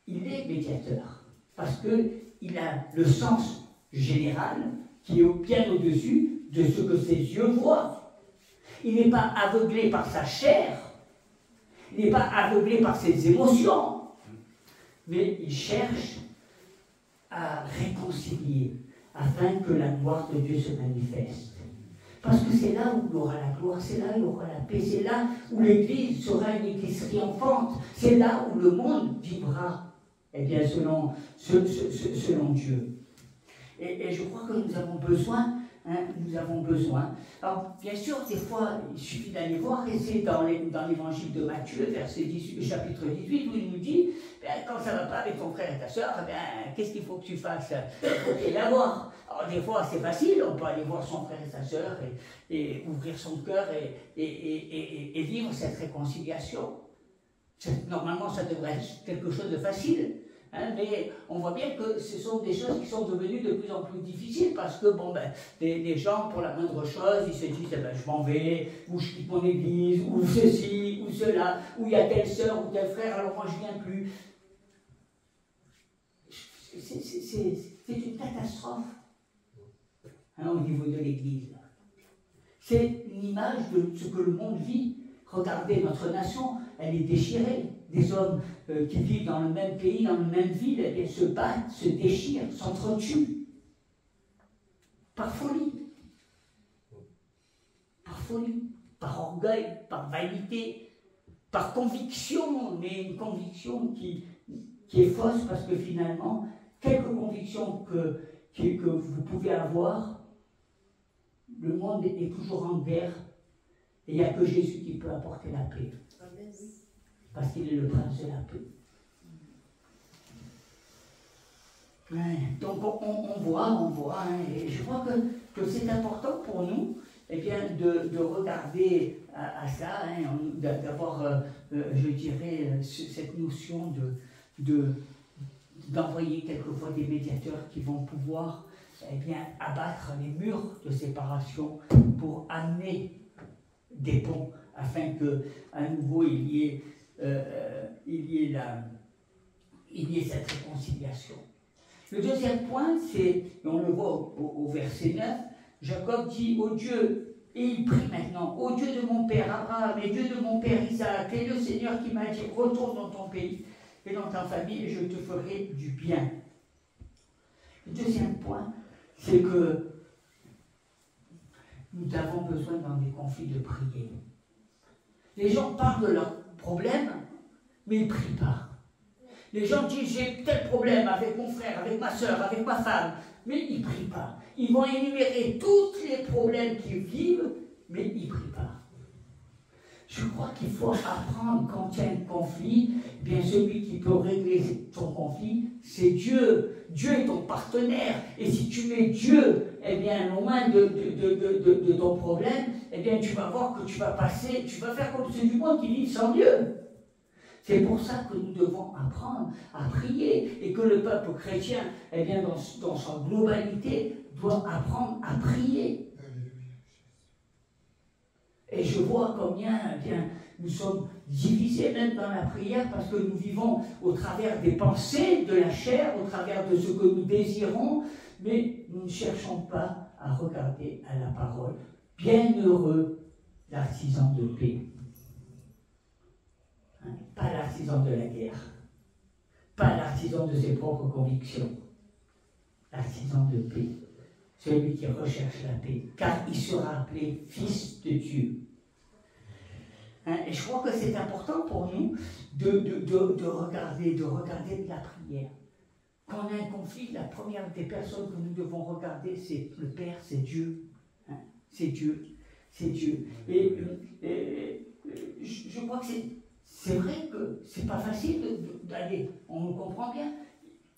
il est médiateur, parce qu'il a le sens général qui est bien au-dessus de ce que ses yeux voient. Il n'est pas aveuglé par sa chair, il n'est pas aveuglé par ses émotions, mais il cherche à réconcilier afin que la gloire de Dieu se manifeste. Parce que c'est là où il y aura la gloire, c'est là où il y aura la paix, c'est là où l'Église sera une Église triomphante, c'est là où le monde vivra, eh bien, selon Dieu. Et je crois que nous avons besoin, nous avons besoin. Alors, bien sûr, des fois, il suffit d'aller voir, et c'est dans l'évangile de Matthieu, chapitre 18, où il nous dit, quand ça ne va pas avec ton frère et ta soeur, qu'est-ce qu'il faut que tu fasses? Il faut qu'il y ait la voir. Alors, des fois, c'est facile, on peut aller voir son frère et sa soeur, et ouvrir son cœur, et vivre cette réconciliation. Normalement, ça devrait être quelque chose de facile. Mais on voit bien que ce sont des choses qui sont devenues de plus en plus difficiles parce que les gens, pour la moindre chose, ils se disent je m'en vais, ou je quitte mon église, ou ceci, ou cela, ou il y a telle sœur ou tel frère, alors moi je ne viens plus. C'est une catastrophe au niveau de l'église. C'est une image de ce que le monde vit. Regardez, notre nation, elle est déchirée. Des hommes qui vivent dans le même pays, dans la même ville, eh bien, se battent, se déchirent, s'entretuent. Par folie. Par folie, par orgueil, par vanité, par conviction, mais une conviction qui est fausse parce que finalement, quelque conviction que vous pouvez avoir, le monde est toujours en guerre et il n'y a que Jésus qui peut apporter la paix. Parce qu'il est le prince de la paix. Donc on voit, et je crois que c'est important pour nous de regarder à ça, d'avoir, je dirais, cette notion d'envoyer quelquefois des médiateurs qui vont pouvoir abattre les murs de séparation pour amener des ponts afin qu'à nouveau il y ait cette réconciliation. Le deuxième point, c'est, et on le voit au verset 9, Jacob dit au Dieu, et il prie maintenant, ô Dieu de mon père Abraham et Dieu de mon père Isaac, et le Seigneur qui m'a dit, retourne dans ton pays et dans ta famille et je te ferai du bien. Le deuxième point, c'est que nous avons besoin dans des conflits de prier. Les gens parlent de leurs problèmes, mais ils ne prient pas. Les gens disent j'ai tel problème avec mon frère, avec ma soeur, avec ma femme, mais ils ne prient pas. Ils vont énumérer tous les problèmes qu'ils vivent, mais ils ne prient pas. Je crois qu'il faut apprendre quand il y a un conflit, bien celui qui peut régler ton conflit, c'est Dieu. Dieu est ton partenaire. Et si tu mets Dieu loin de ton problème, tu vas voir que tu vas faire comme ceux du monde qui vivent sans Dieu. C'est pour ça que nous devons apprendre à prier et que le peuple chrétien, dans sa globalité, doit apprendre à prier. Et je vois combien nous sommes divisés même dans la prière parce que nous vivons au travers des pensées de la chair, au travers de ce que nous désirons, mais nous ne cherchons pas à regarder à la parole. Bienheureux l'artisan de paix. Pas l'artisan de la guerre, pas l'artisan de ses propres convictions, l'artisan de paix, celui qui recherche la paix, car il sera appelé fils de Dieu. Et je crois que c'est important pour nous de regarder de la prière. Quand on a un conflit, la première des personnes que nous devons regarder, c'est le Père, c'est Dieu. C'est Dieu, c'est Dieu. Et je crois que c'est vrai que c'est pas facile d'aller, on le comprend bien.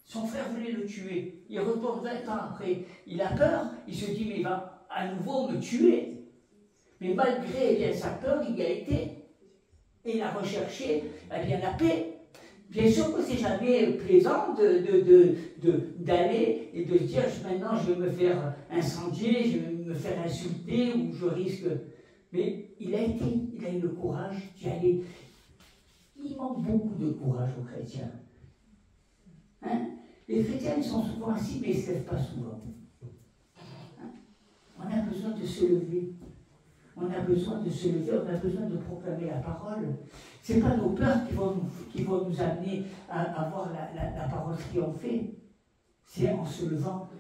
Son frère voulait le tuer, il retourne 20 ans après, il a peur, il se dit mais il va à nouveau me tuer. Mais malgré sa peur, il y a été, et il a recherché la paix. Bien sûr que c'est jamais plaisant d'aller et de se dire maintenant je vais me faire incendier, je vais me faire insulter ou je risque. Mais il a eu le courage d'y aller. Il manque beaucoup de courage aux chrétiens. Les chrétiens ils sont souvent assis mais ils ne se lèvent pas souvent. On a besoin de se lever. On a besoin de se lever, on a besoin de proclamer la parole. Ce n'est pas nos peurs qui vont nous amener à avoir la parole triomphée. C'est en se levant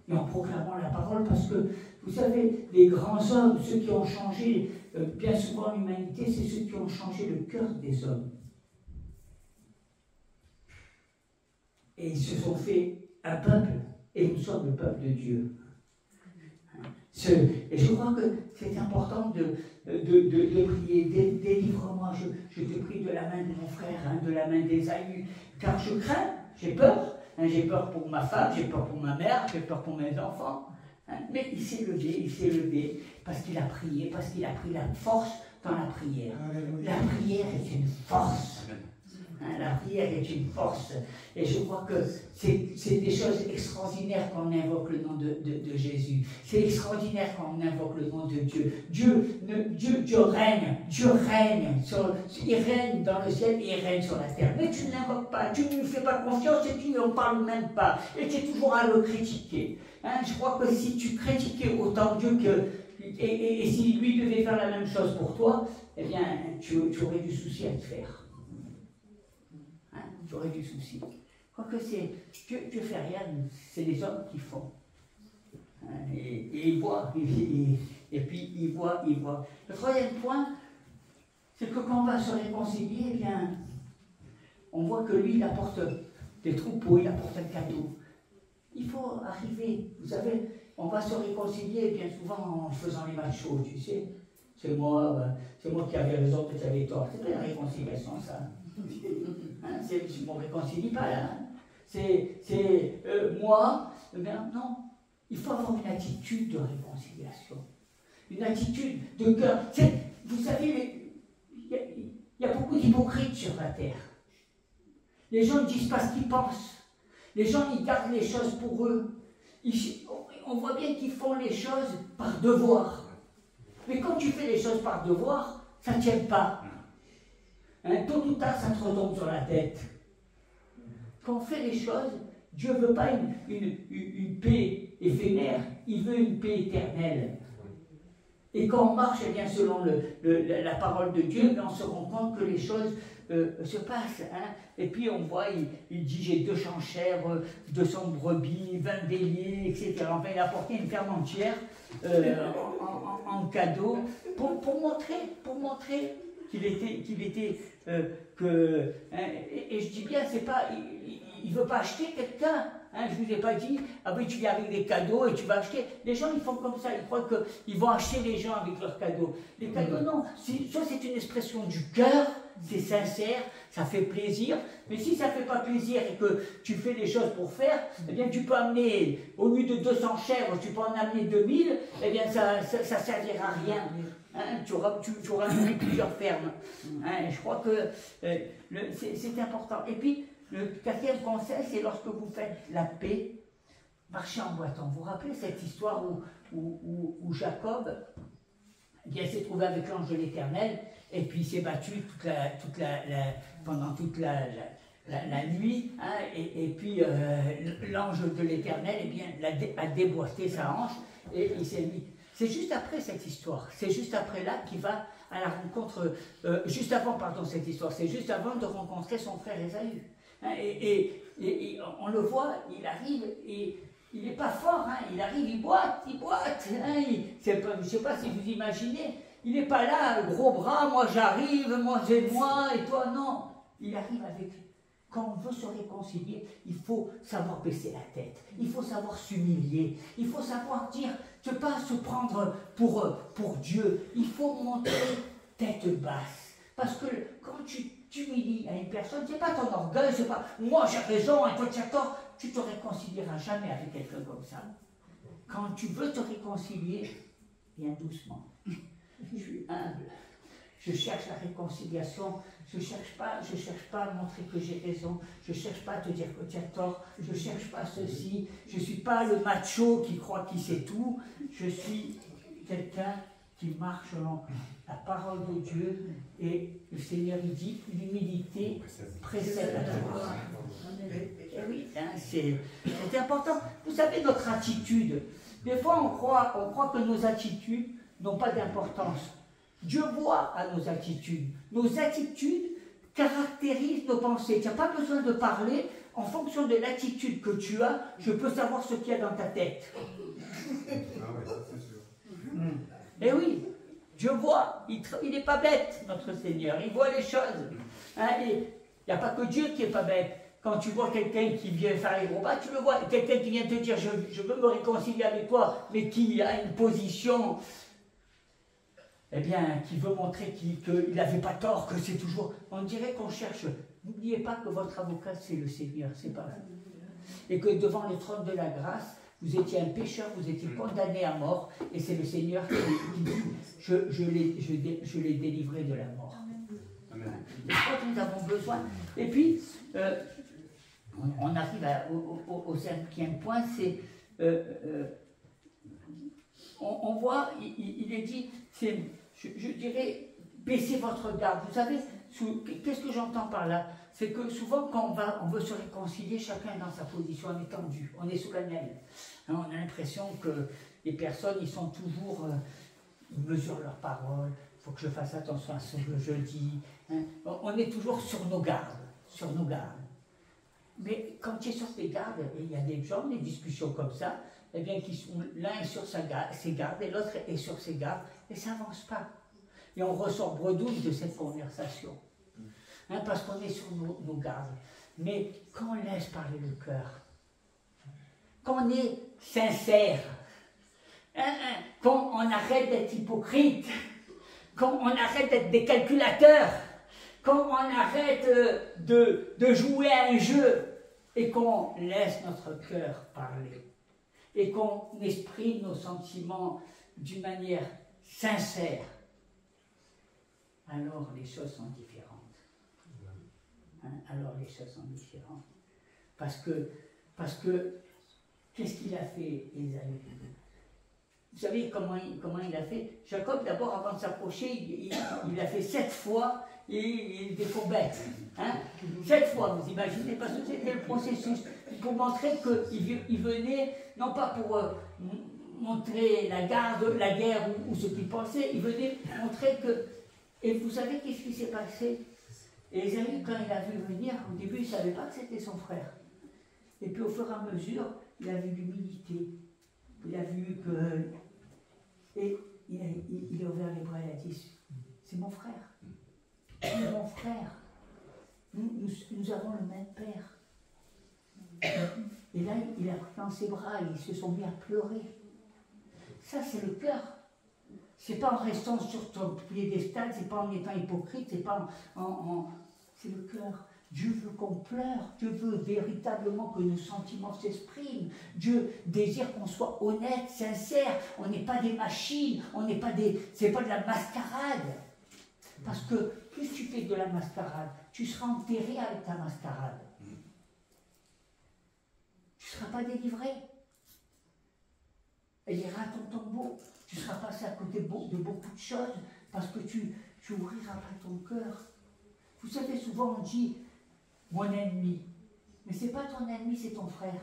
et en proclamant la parole, parce que, vous savez, les grands hommes, ceux qui ont changé, bien souvent l'humanité, c'est ceux qui ont changé le cœur des hommes. Et ils se sont fait un peuple, et nous sommes le peuple de Dieu. Et je crois que c'est important de prier. Délivre-moi, je te prie de la main de mon frère, hein, de la main d'Ésaü, car je crains, j'ai peur. Hein, j'ai peur pour ma femme, j'ai peur pour ma mère, j'ai peur pour mes enfants. Hein, mais il s'est levé parce qu'il a prié, parce qu'il a pris la force dans la prière. La prière est une force. Hein, la prière est une force. Et je crois que c'est des choses extraordinaires quand on invoque le nom de Jésus. C'est extraordinaire quand on invoque le nom de Dieu. Dieu règne. Dieu règne. Il règne dans le ciel et il règne sur la terre. Mais tu ne l'invoques pas. Tu ne lui fais pas confiance et tu n'en parles même pas. Et tu es toujours à le critiquer. Hein, je crois que si tu critiquais autant Dieu et si lui devait faire la même chose pour toi, eh bien, tu aurais du souci à te faire. J'aurais du souci. Quoique Dieu fait rien, c'est les hommes qui font. Et ils voient, et puis ils voient. Le troisième point, c'est que quand on va se réconcilier, eh bien, on voit que lui, il apporte des troupeaux, il apporte un cadeau. Il faut arriver, vous savez, on va se réconcilier bien souvent en faisant les machos, tu sais. C'est moi qui avais raison, toi qui avais tort. C'est pas la réconciliation, ça. Hein, je ne me réconcilie pas là. C'est moi. Ben, non. Il faut avoir une attitude de réconciliation. Une attitude de cœur. Vous savez, il y a beaucoup d'hypocrites sur la terre. Les gens ne disent pas ce qu'ils pensent. Les gens, ils gardent les choses pour eux. On voit bien qu'ils font les choses par devoir. Mais quand tu fais les choses par devoir, ça ne tient pas. Hein, tôt ou tard, ça te retombe sur la tête. Quand on fait les choses, Dieu ne veut pas une paix éphémère, il veut une paix éternelle. Et quand on marche eh bien, selon la parole de Dieu, on se rend compte que les choses se passent. Hein. Et puis on voit, il dit j'ai 200 chèvres, 200 brebis, 20 béliers, etc. Enfin, il a apporté une ferme entière en cadeau pour montrer qu'il était et je dis bien, c'est pas, il ne veut pas acheter quelqu'un. Hein, je ne vous ai pas dit, ah oui, tu viens avec des cadeaux et tu vas acheter. Les gens, ils font comme ça, ils croient qu'ils vont acheter les gens avec leurs cadeaux. Les cadeaux, non. Soit c'est une expression du cœur, c'est sincère, ça fait plaisir. Mais si ça ne fait pas plaisir et que tu fais les choses pour faire, eh bien, tu peux amener, au lieu de 200 chèvres, tu peux en amener 2000, eh bien, ça ne servira à rien. Hein, tu auras plusieurs fermes. Hein, je crois que c'est important. Et puis, le quatrième conseil, c'est lorsque vous faites la paix, marchez en boitant. Vous vous rappelez cette histoire où Jacob s'est trouvé avec l'ange de l'Éternel et puis il s'est battu pendant toute la nuit, hein, et puis l'ange de l'Éternel a déboîté sa hanche et il s'est mis. C'est juste après cette histoire, c'est juste après là qu'il va à la rencontre, juste avant, pardon, cette histoire, c'est juste avant de rencontrer son frère Ésaü. Hein, et on le voit, il arrive et il n'est pas fort, hein, il arrive, il boite. Hein, je ne sais pas si vous imaginez, il n'est pas là, gros bras, moi j'arrive, moi c'est moi, et toi non. Il arrive avec. Quand on veut se réconcilier, il faut savoir baisser la tête, il faut savoir s'humilier, il faut savoir dire, ne pas se prendre pour Dieu, il faut montrer tête basse. Parce que quand tu t'humilies à une personne, ce n'est pas ton orgueil, c'est pas moi j'ai raison et toi tu as tort, tu ne te réconcilieras jamais avec quelqu'un comme ça. Quand tu veux te réconcilier, viens doucement. Je suis humble. Je cherche la réconciliation, je ne cherche pas à montrer que j'ai raison, je ne cherche pas à te dire que tu as tort, je ne cherche pas ceci, je ne suis pas le macho qui croit qu'il sait tout, je suis quelqu'un qui marche selon la parole de Dieu et le Seigneur il dit l'humilité précède la gloire. Et oui, hein, c'est important. Vous savez, notre attitude, des fois on croit que nos attitudes n'ont pas d'importance. Dieu voit à nos attitudes. Nos attitudes caractérisent nos pensées. Tu n'as pas besoin de parler. En fonction de l'attitude que tu as, je peux savoir ce qu'il y a dans ta tête. Ah ouais, ça c'est sûr. Eh oui, Dieu voit. Il n'est pas bête, notre Seigneur. Il voit les choses. Hein, il n'y a pas que Dieu qui n'est pas bête. quand tu vois quelqu'un qui vient faire les gros pas, tu le vois, quelqu'un qui vient te dire je veux me réconcilier avec toi, mais qui a une position, eh bien, qui veut montrer qu'il n'avait pas tort, que c'est toujours... On dirait qu'on cherche. N'oubliez pas que votre avocat, c'est le Seigneur, c'est pas vous. Et que devant le trône de la grâce, vous étiez un pécheur, vous étiez condamné à mort, et c'est le Seigneur qui dit, je l'ai délivré de la mort. Amen. Je crois que nous avons besoin. Et puis, on arrive au cinquième point, c'est... on voit, il est dit, je dirais, baissez votre garde. Vous savez, qu'est-ce que j'entends par là? C'est que souvent, quand on veut se réconcilier, chacun est dans sa position, on est tendu, on est solennel. Hein, on a l'impression que les personnes, ils sont toujours, ils mesurent leurs paroles, il faut que je fasse attention à ce que je dis. Hein. On est toujours sur nos gardes, sur nos gardes. Mais quand tu es sur tes gardes, et il y a des gens, des discussions comme ça, eh bien, l'un est sur ses gardes et l'autre est sur ses gardes, et ça n'avance pas. Et on ressort bredouille de cette conversation. Hein, parce qu'on est sur nos gardes. Mais quand on laisse parler le cœur, quand on est sincère, quand on arrête d'être hypocrite, quand on arrête d'être des calculateurs, quand on arrête de jouer à un jeu, et qu'on laisse notre cœur parler, et qu'on exprime nos sentiments d'une manière sincère, alors les choses sont différentes. Hein, alors les choses sont différentes. Parce que qu'est-ce qu'il a fait, Ésaü? Vous savez comment il a fait? Jacob, d'abord, avant de s'approcher, il a fait 7 fois et des faux bêtes. Hein? 7 fois, vous imaginez, parce que c'était le processus. Pour montrer qu'il venait, non pas pour montrer la guerre ou ce qu'il pensait, il venait montrer que... Et vous savez qu'est-ce qui s'est passé? Et Ésaü, quand il a vu venir, au début, il ne savait pas que c'était son frère. Et puis au fur et à mesure, il a vu l'humilité. Il a vu que... Et il a ouvert les bras et il a dit, c'est mon frère. C'est mon frère. Nous avons le même père. Et là, il a pris dans ses bras et ils se sont mis à pleurer. Ça, c'est le cœur. C'est pas en restant sur ton piédestal, c'est pas en étant hypocrite, c'est pas c'est le cœur. Dieu veut qu'on pleure, Dieu veut véritablement que nos sentiments s'expriment. Dieu désire qu'on soit honnête, sincère. On n'est pas des machines, c'est pas de la mascarade. Parce que plus tu fais de la mascarade, tu seras enterré avec ta mascarade. Tu ne seras pas délivré. Elle ira à ton tombeau. Tu seras passé à côté de beaucoup de choses parce que tu ouvriras pas ton cœur. Vous savez, souvent on dit mon ennemi. Mais ce n'est pas ton ennemi, c'est ton frère.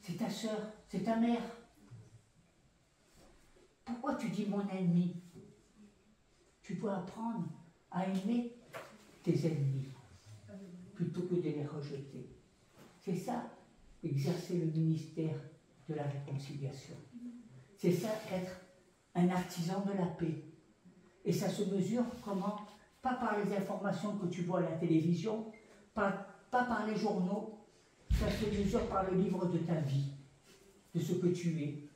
C'est ta soeur, c'est ta mère. Pourquoi tu dis mon ennemi? Tu dois apprendre à aimer tes ennemis plutôt que de les rejeter. C'est ça, exercer le ministère de la réconciliation. C'est ça, être un artisan de la paix. Et ça se mesure comment? Pas par les informations que tu vois à la télévision, pas par les journaux, ça se mesure par le livre de ta vie, de ce que tu es.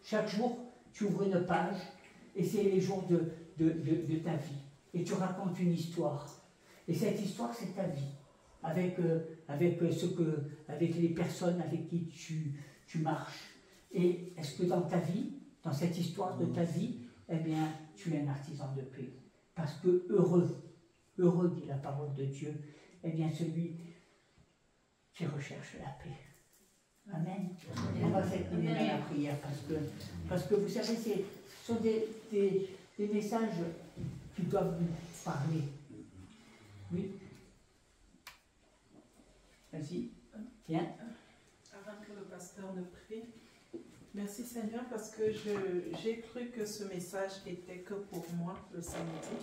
Chaque jour, tu ouvres une page et c'est les jours de ta vie. Et tu racontes une histoire. Et cette histoire, c'est ta vie. Avec les personnes avec qui tu marches. Et est-ce que dans ta vie, dans cette histoire de ta vie, eh bien, tu es un artisan de paix? Parce que heureux dit la parole de Dieu, eh bien, celui qui recherche la paix. Amen. On va s'incliner dans la prière parce que vous savez, ce sont des messages qui doivent nous parler. Oui. Vas-y. Viens. Avant que le pasteur ne prie, merci Seigneur parce que j'ai cru que ce message était que pour moi le samedi.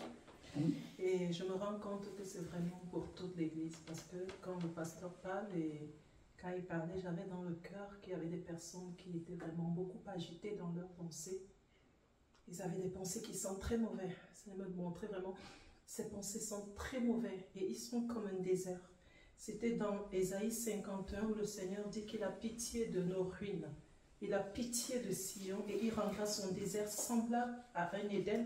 Et je me rends compte que c'est vraiment pour toute l'Église parce que quand le pasteur parle et quand il parlait, j'avais dans le cœur qu'il y avait des personnes qui étaient vraiment beaucoup agitées dans leurs pensées. Ils avaient des pensées qui sont très mauvaises. Ça me montrait vraiment, ces pensées sont très mauvaises et ils sont comme un désert. C'était dans Ésaïe 51 où le Seigneur dit qu'il a pitié de nos ruines. Il a pitié de Sion et il rendra son désert semblable à un Éden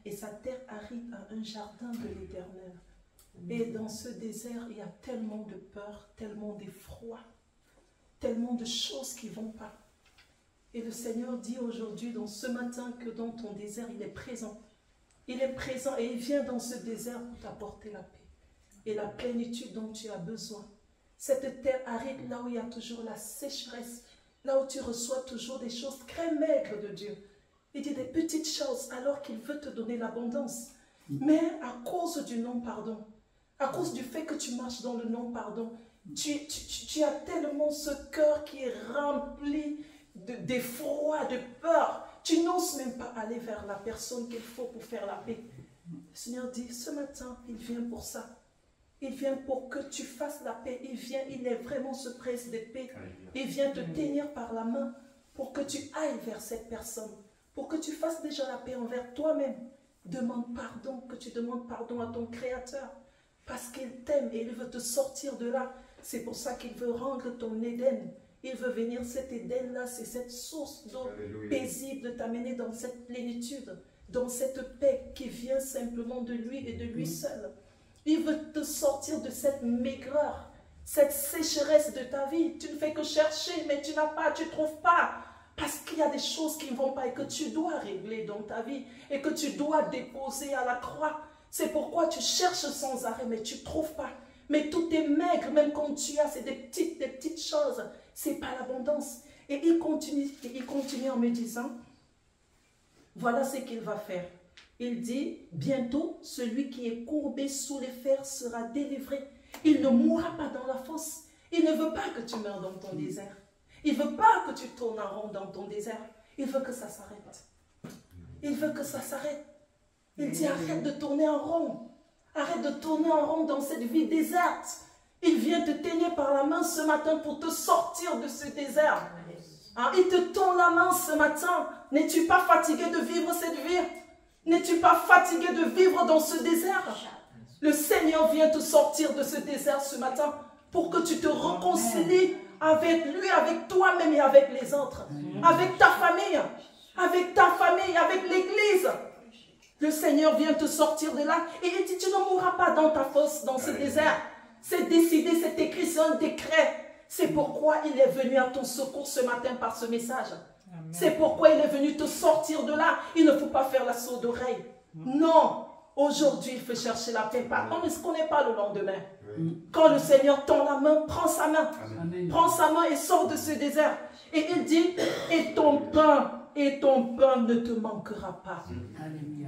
et sa terre aride à un jardin de l'Éternel. Et dans ce désert, il y a tellement de peur, tellement d'effroi, tellement de choses qui ne vont pas. Et le Seigneur dit aujourd'hui, dans ce matin, que dans ton désert, il est présent. Il est présent et il vient dans ce désert pour t'apporter la paix et la plénitude dont tu as besoin. Cette terre aride, là où il y a toujours la sécheresse, là où tu reçois toujours des choses très maigres de Dieu. Il dit des petites choses alors qu'il veut te donner l'abondance. Mais à cause du non-pardon, à cause du fait que tu marches dans le non-pardon, tu as tellement ce cœur qui est rempli d'effroi, de peur. Tu n'oses même pas aller vers la personne qu'il faut pour faire la paix. Le Seigneur dit, ce matin, il vient pour ça. Il vient pour que tu fasses la paix. Il est vraiment ce prince de paix. Il vient te tenir par la main pour que tu ailles vers cette personne. Pour que tu fasses déjà la paix envers toi-même. Demande pardon, que tu demandes pardon à ton Créateur. Parce qu'il t'aime et il veut te sortir de là. C'est pour ça qu'il veut rendre ton Éden. Il veut venir, cet Éden-là, c'est cette source d'eau paisible, de t'amener dans cette plénitude, dans cette paix qui vient simplement de lui et de lui seul. Il veut te sortir de cette maigreur, cette sécheresse de ta vie. Tu ne fais que chercher, mais tu n'as pas, tu ne trouves pas. Parce qu'il y a des choses qui ne vont pas et que tu dois régler dans ta vie et que tu dois déposer à la croix. C'est pourquoi tu cherches sans arrêt, mais tu ne trouves pas. Mais tout est maigre, même quand tu as, c'est des petites choses. Ce n'est pas l'abondance. Et il continue en me disant, voilà ce qu'il va faire. Il dit, bientôt, celui qui est courbé sous les fers sera délivré. Il ne mourra pas dans la fosse. Il ne veut pas que tu meurs dans ton désert. Il ne veut pas que tu tournes en rond dans ton désert. Il veut que ça s'arrête. Il veut que ça s'arrête. Il dit, arrête de tourner en rond. Arrête de tourner en rond dans cette vie déserte. Il vient te tenir par la main ce matin pour te sortir de ce désert. Hein, il te tend la main ce matin. N'es-tu pas fatigué de vivre cette vie? N'es-tu pas fatigué de vivre dans ce désert? Le Seigneur vient te sortir de ce désert ce matin pour que tu te réconcilies avec lui, avec toi-même et avec les autres. Avec ta famille, avec l'église. Le Seigneur vient te sortir de là et il dit, tu ne mourras pas dans ta fosse, dans ce désert. C'est décidé, c'est écrit, c'est un décret. C'est pourquoi il est venu à ton secours ce matin par ce message. C'est pourquoi il est venu te sortir de là. Il ne faut pas faire la sourde oreille. Non, aujourd'hui il faut chercher la paix. On ne se connaît pas le lendemain. Quand le Seigneur tend la main, prends sa main. Prends sa main et sors de ce désert. Et il dit, et ton pain ne te manquera pas.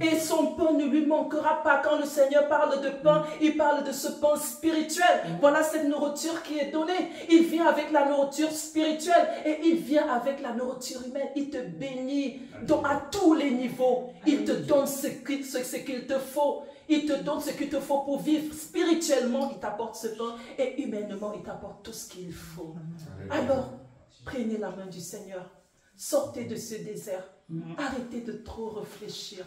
Et son pain ne lui manquera pas. Quand le Seigneur parle de pain, il parle de ce pain spirituel. Voilà cette nourriture qui est donnée. Il vient avec la nourriture spirituelle et il vient avec la nourriture humaine. Il te bénit à tous les niveaux. Il te donne ce qu'il te faut. Il te donne ce qu'il te faut pour vivre. Spirituellement, il t'apporte ce pain et humainement, il t'apporte tout ce qu'il faut. Alors, prenez la main du Seigneur. Sortez de ce désert. Arrêtez de trop réfléchir.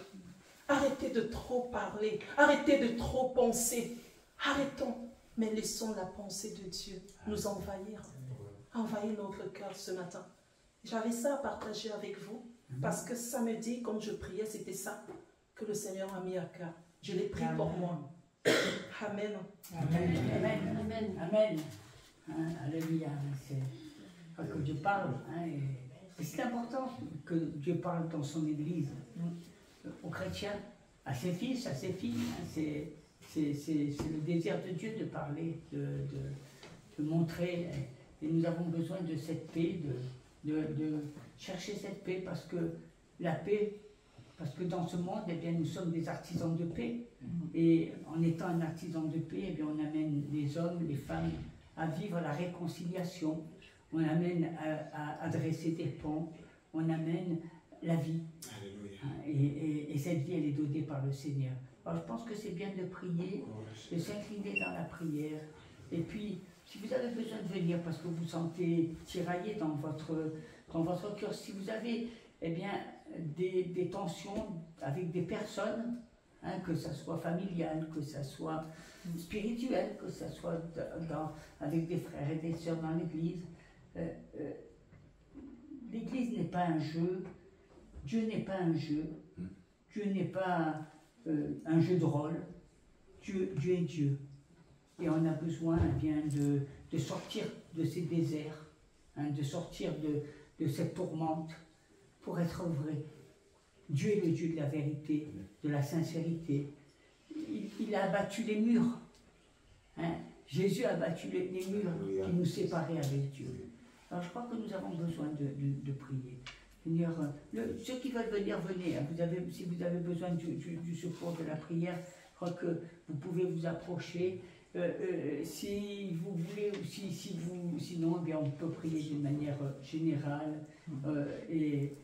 Arrêtez de trop parler. Arrêtez de trop penser. Arrêtons. Mais laissons la pensée de Dieu nous envahir. Envahir notre cœur ce matin. J'avais ça à partager avec vous. Parce que samedi, quand je priais, c'était ça que le Seigneur a mis à cœur. Je l'ai pris pour moi. Amen. Amen. Amen. Amen. Amen. Alléluia. C'est que Dieu parle. C'est important que Dieu parle dans son Église, aux chrétiens, à ses fils, à ses filles. C'est le désir de Dieu de parler, de montrer. Et nous avons besoin de cette paix, de chercher cette paix, parce que la paix, parce que dans ce monde, eh bien, nous sommes des artisans de paix. Et en étant un artisan de paix, eh bien, on amène les hommes, les femmes à vivre la réconciliation. On amène à dresser des ponts, on amène la vie. Et cette vie, elle est donnée par le Seigneur. Alors je pense que c'est bien de prier, de s'incliner dans la prière. Et puis, si vous avez besoin de venir parce que vous vous sentez tiraillé dans votre cœur, si vous avez des tensions avec des personnes, hein, que ça soit familial, que ça soit spirituel, que ça soit avec des frères et des sœurs dans l'église. L'église n'est pas un jeu, Dieu n'est pas un jeu, Dieu n'est pas un jeu de rôle, Dieu est Dieu. Et on a besoin bien de sortir de ces déserts, hein, de sortir de cette tourmente pour être vrai. Dieu est le Dieu de la vérité, de la sincérité. Il a abattu les murs. Hein. Jésus a battu les murs qui nous séparaient avec Dieu. Alors je crois que nous avons besoin de prier. Seigneur, ceux qui veulent venir, venez. Hein. Si vous avez besoin du secours de la prière, je crois que vous pouvez vous approcher. Si vous voulez, ou sinon, eh bien, on peut prier d'une manière générale. Et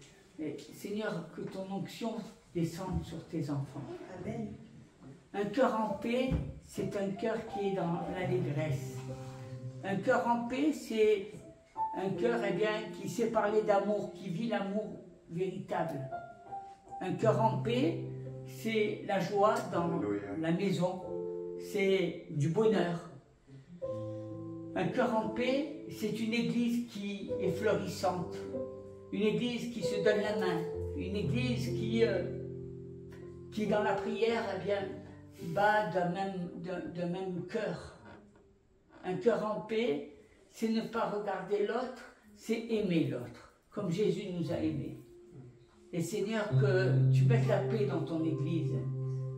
Seigneur, que ton onction descende sur tes enfants. Amen. Un cœur en paix, c'est un cœur qui est dans l'allégresse. Un cœur en paix, c'est un cœur qui sait parler d'amour, qui vit l'amour véritable. Un cœur en paix, c'est la joie dans la maison, c'est du bonheur. Un cœur en paix, c'est une église qui est florissante, une église qui se donne la main, une église qui dans la prière, bat d'un même cœur. Un cœur en paix, c'est ne pas regarder l'autre, c'est aimer l'autre, comme Jésus nous a aimés. Et Seigneur, que tu mettes la paix dans ton église,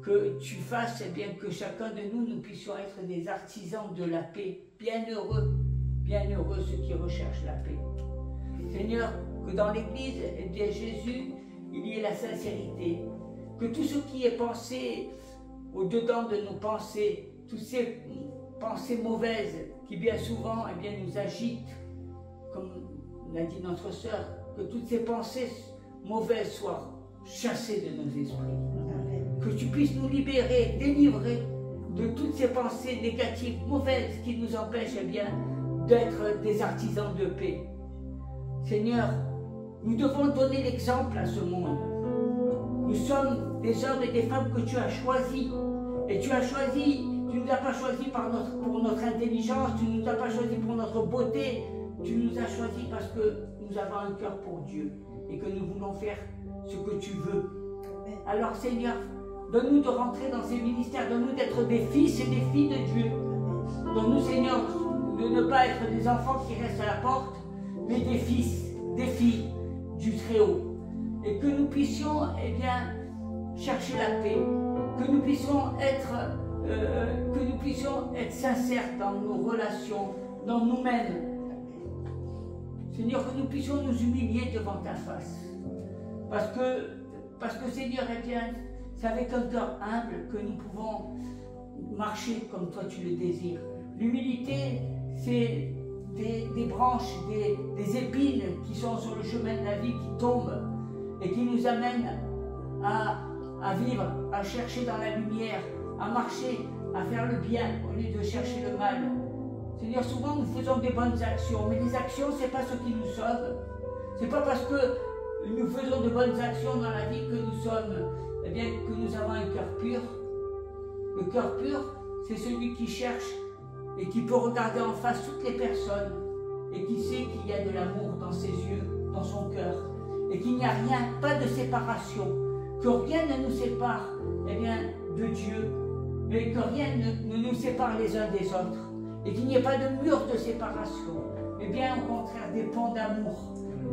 que tu fasses que chacun de nous puissions être des artisans de la paix. Bienheureux ceux qui recherchent la paix. Seigneur, que dans l'église de Jésus, il y ait la sincérité, que tout ce qui est pensé au-dedans de nos pensées, toutes ces pensées mauvaises qui bien souvent nous agitent, comme l'a dit notre sœur, que toutes ces pensées mauvaises soient chassées de nos esprits. Que tu puisses nous libérer, délivrer de toutes ces pensées négatives, mauvaises, qui nous empêchent d'être des artisans de paix. Seigneur, nous devons donner l'exemple à ce monde. Nous sommes des hommes et des femmes que tu as choisis. Et tu ne nous as pas choisis pour notre intelligence, tu ne nous as pas choisis pour notre beauté, tu nous as choisis parce que nous avons un cœur pour Dieu et que nous voulons faire ce que tu veux. Alors Seigneur, donne-nous de rentrer dans ces ministères, donne-nous d'être des fils et des filles de Dieu. Donne-nous Seigneur de ne pas être des enfants qui restent à la porte, mais des fils, des filles du Très-Haut. Et que nous puissions chercher la paix, que nous puissions être sincères dans nos relations, dans nous-mêmes. Seigneur, que nous puissions nous humilier devant ta face. Parce que Seigneur, c'est avec un cœur humble que nous pouvons marcher comme toi tu le désires. L'humilité, c'est des branches, des épines qui sont sur le chemin de la vie, qui tombent et qui nous amènent à vivre, à chercher dans la lumière, à marcher, à faire le bien au lieu de chercher le mal. Seigneur, souvent nous faisons des bonnes actions, mais les actions, ce n'est pas ce qui nous sauve. Ce n'est pas parce que nous faisons de bonnes actions dans la vie que nous sommes, que nous avons un cœur pur. Le cœur pur, c'est celui qui cherche et qui peut regarder en face toutes les personnes et qui sait qu'il y a de l'amour dans ses yeux, dans son cœur, et qu'il n'y a rien, pas de séparation, que rien ne nous sépare de Dieu, mais que rien ne nous sépare les uns des autres, et qu'il n'y ait pas de mur de séparation, mais bien au contraire des ponts d'amour,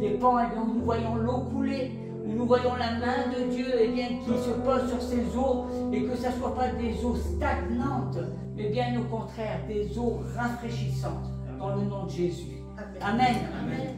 des ponts où nous voyons l'eau couler, où nous voyons la main de Dieu qui se pose sur ces eaux, et que ce ne soit pas des eaux stagnantes, mais bien au contraire des eaux rafraîchissantes, dans le nom de Jésus. Amen. Amen.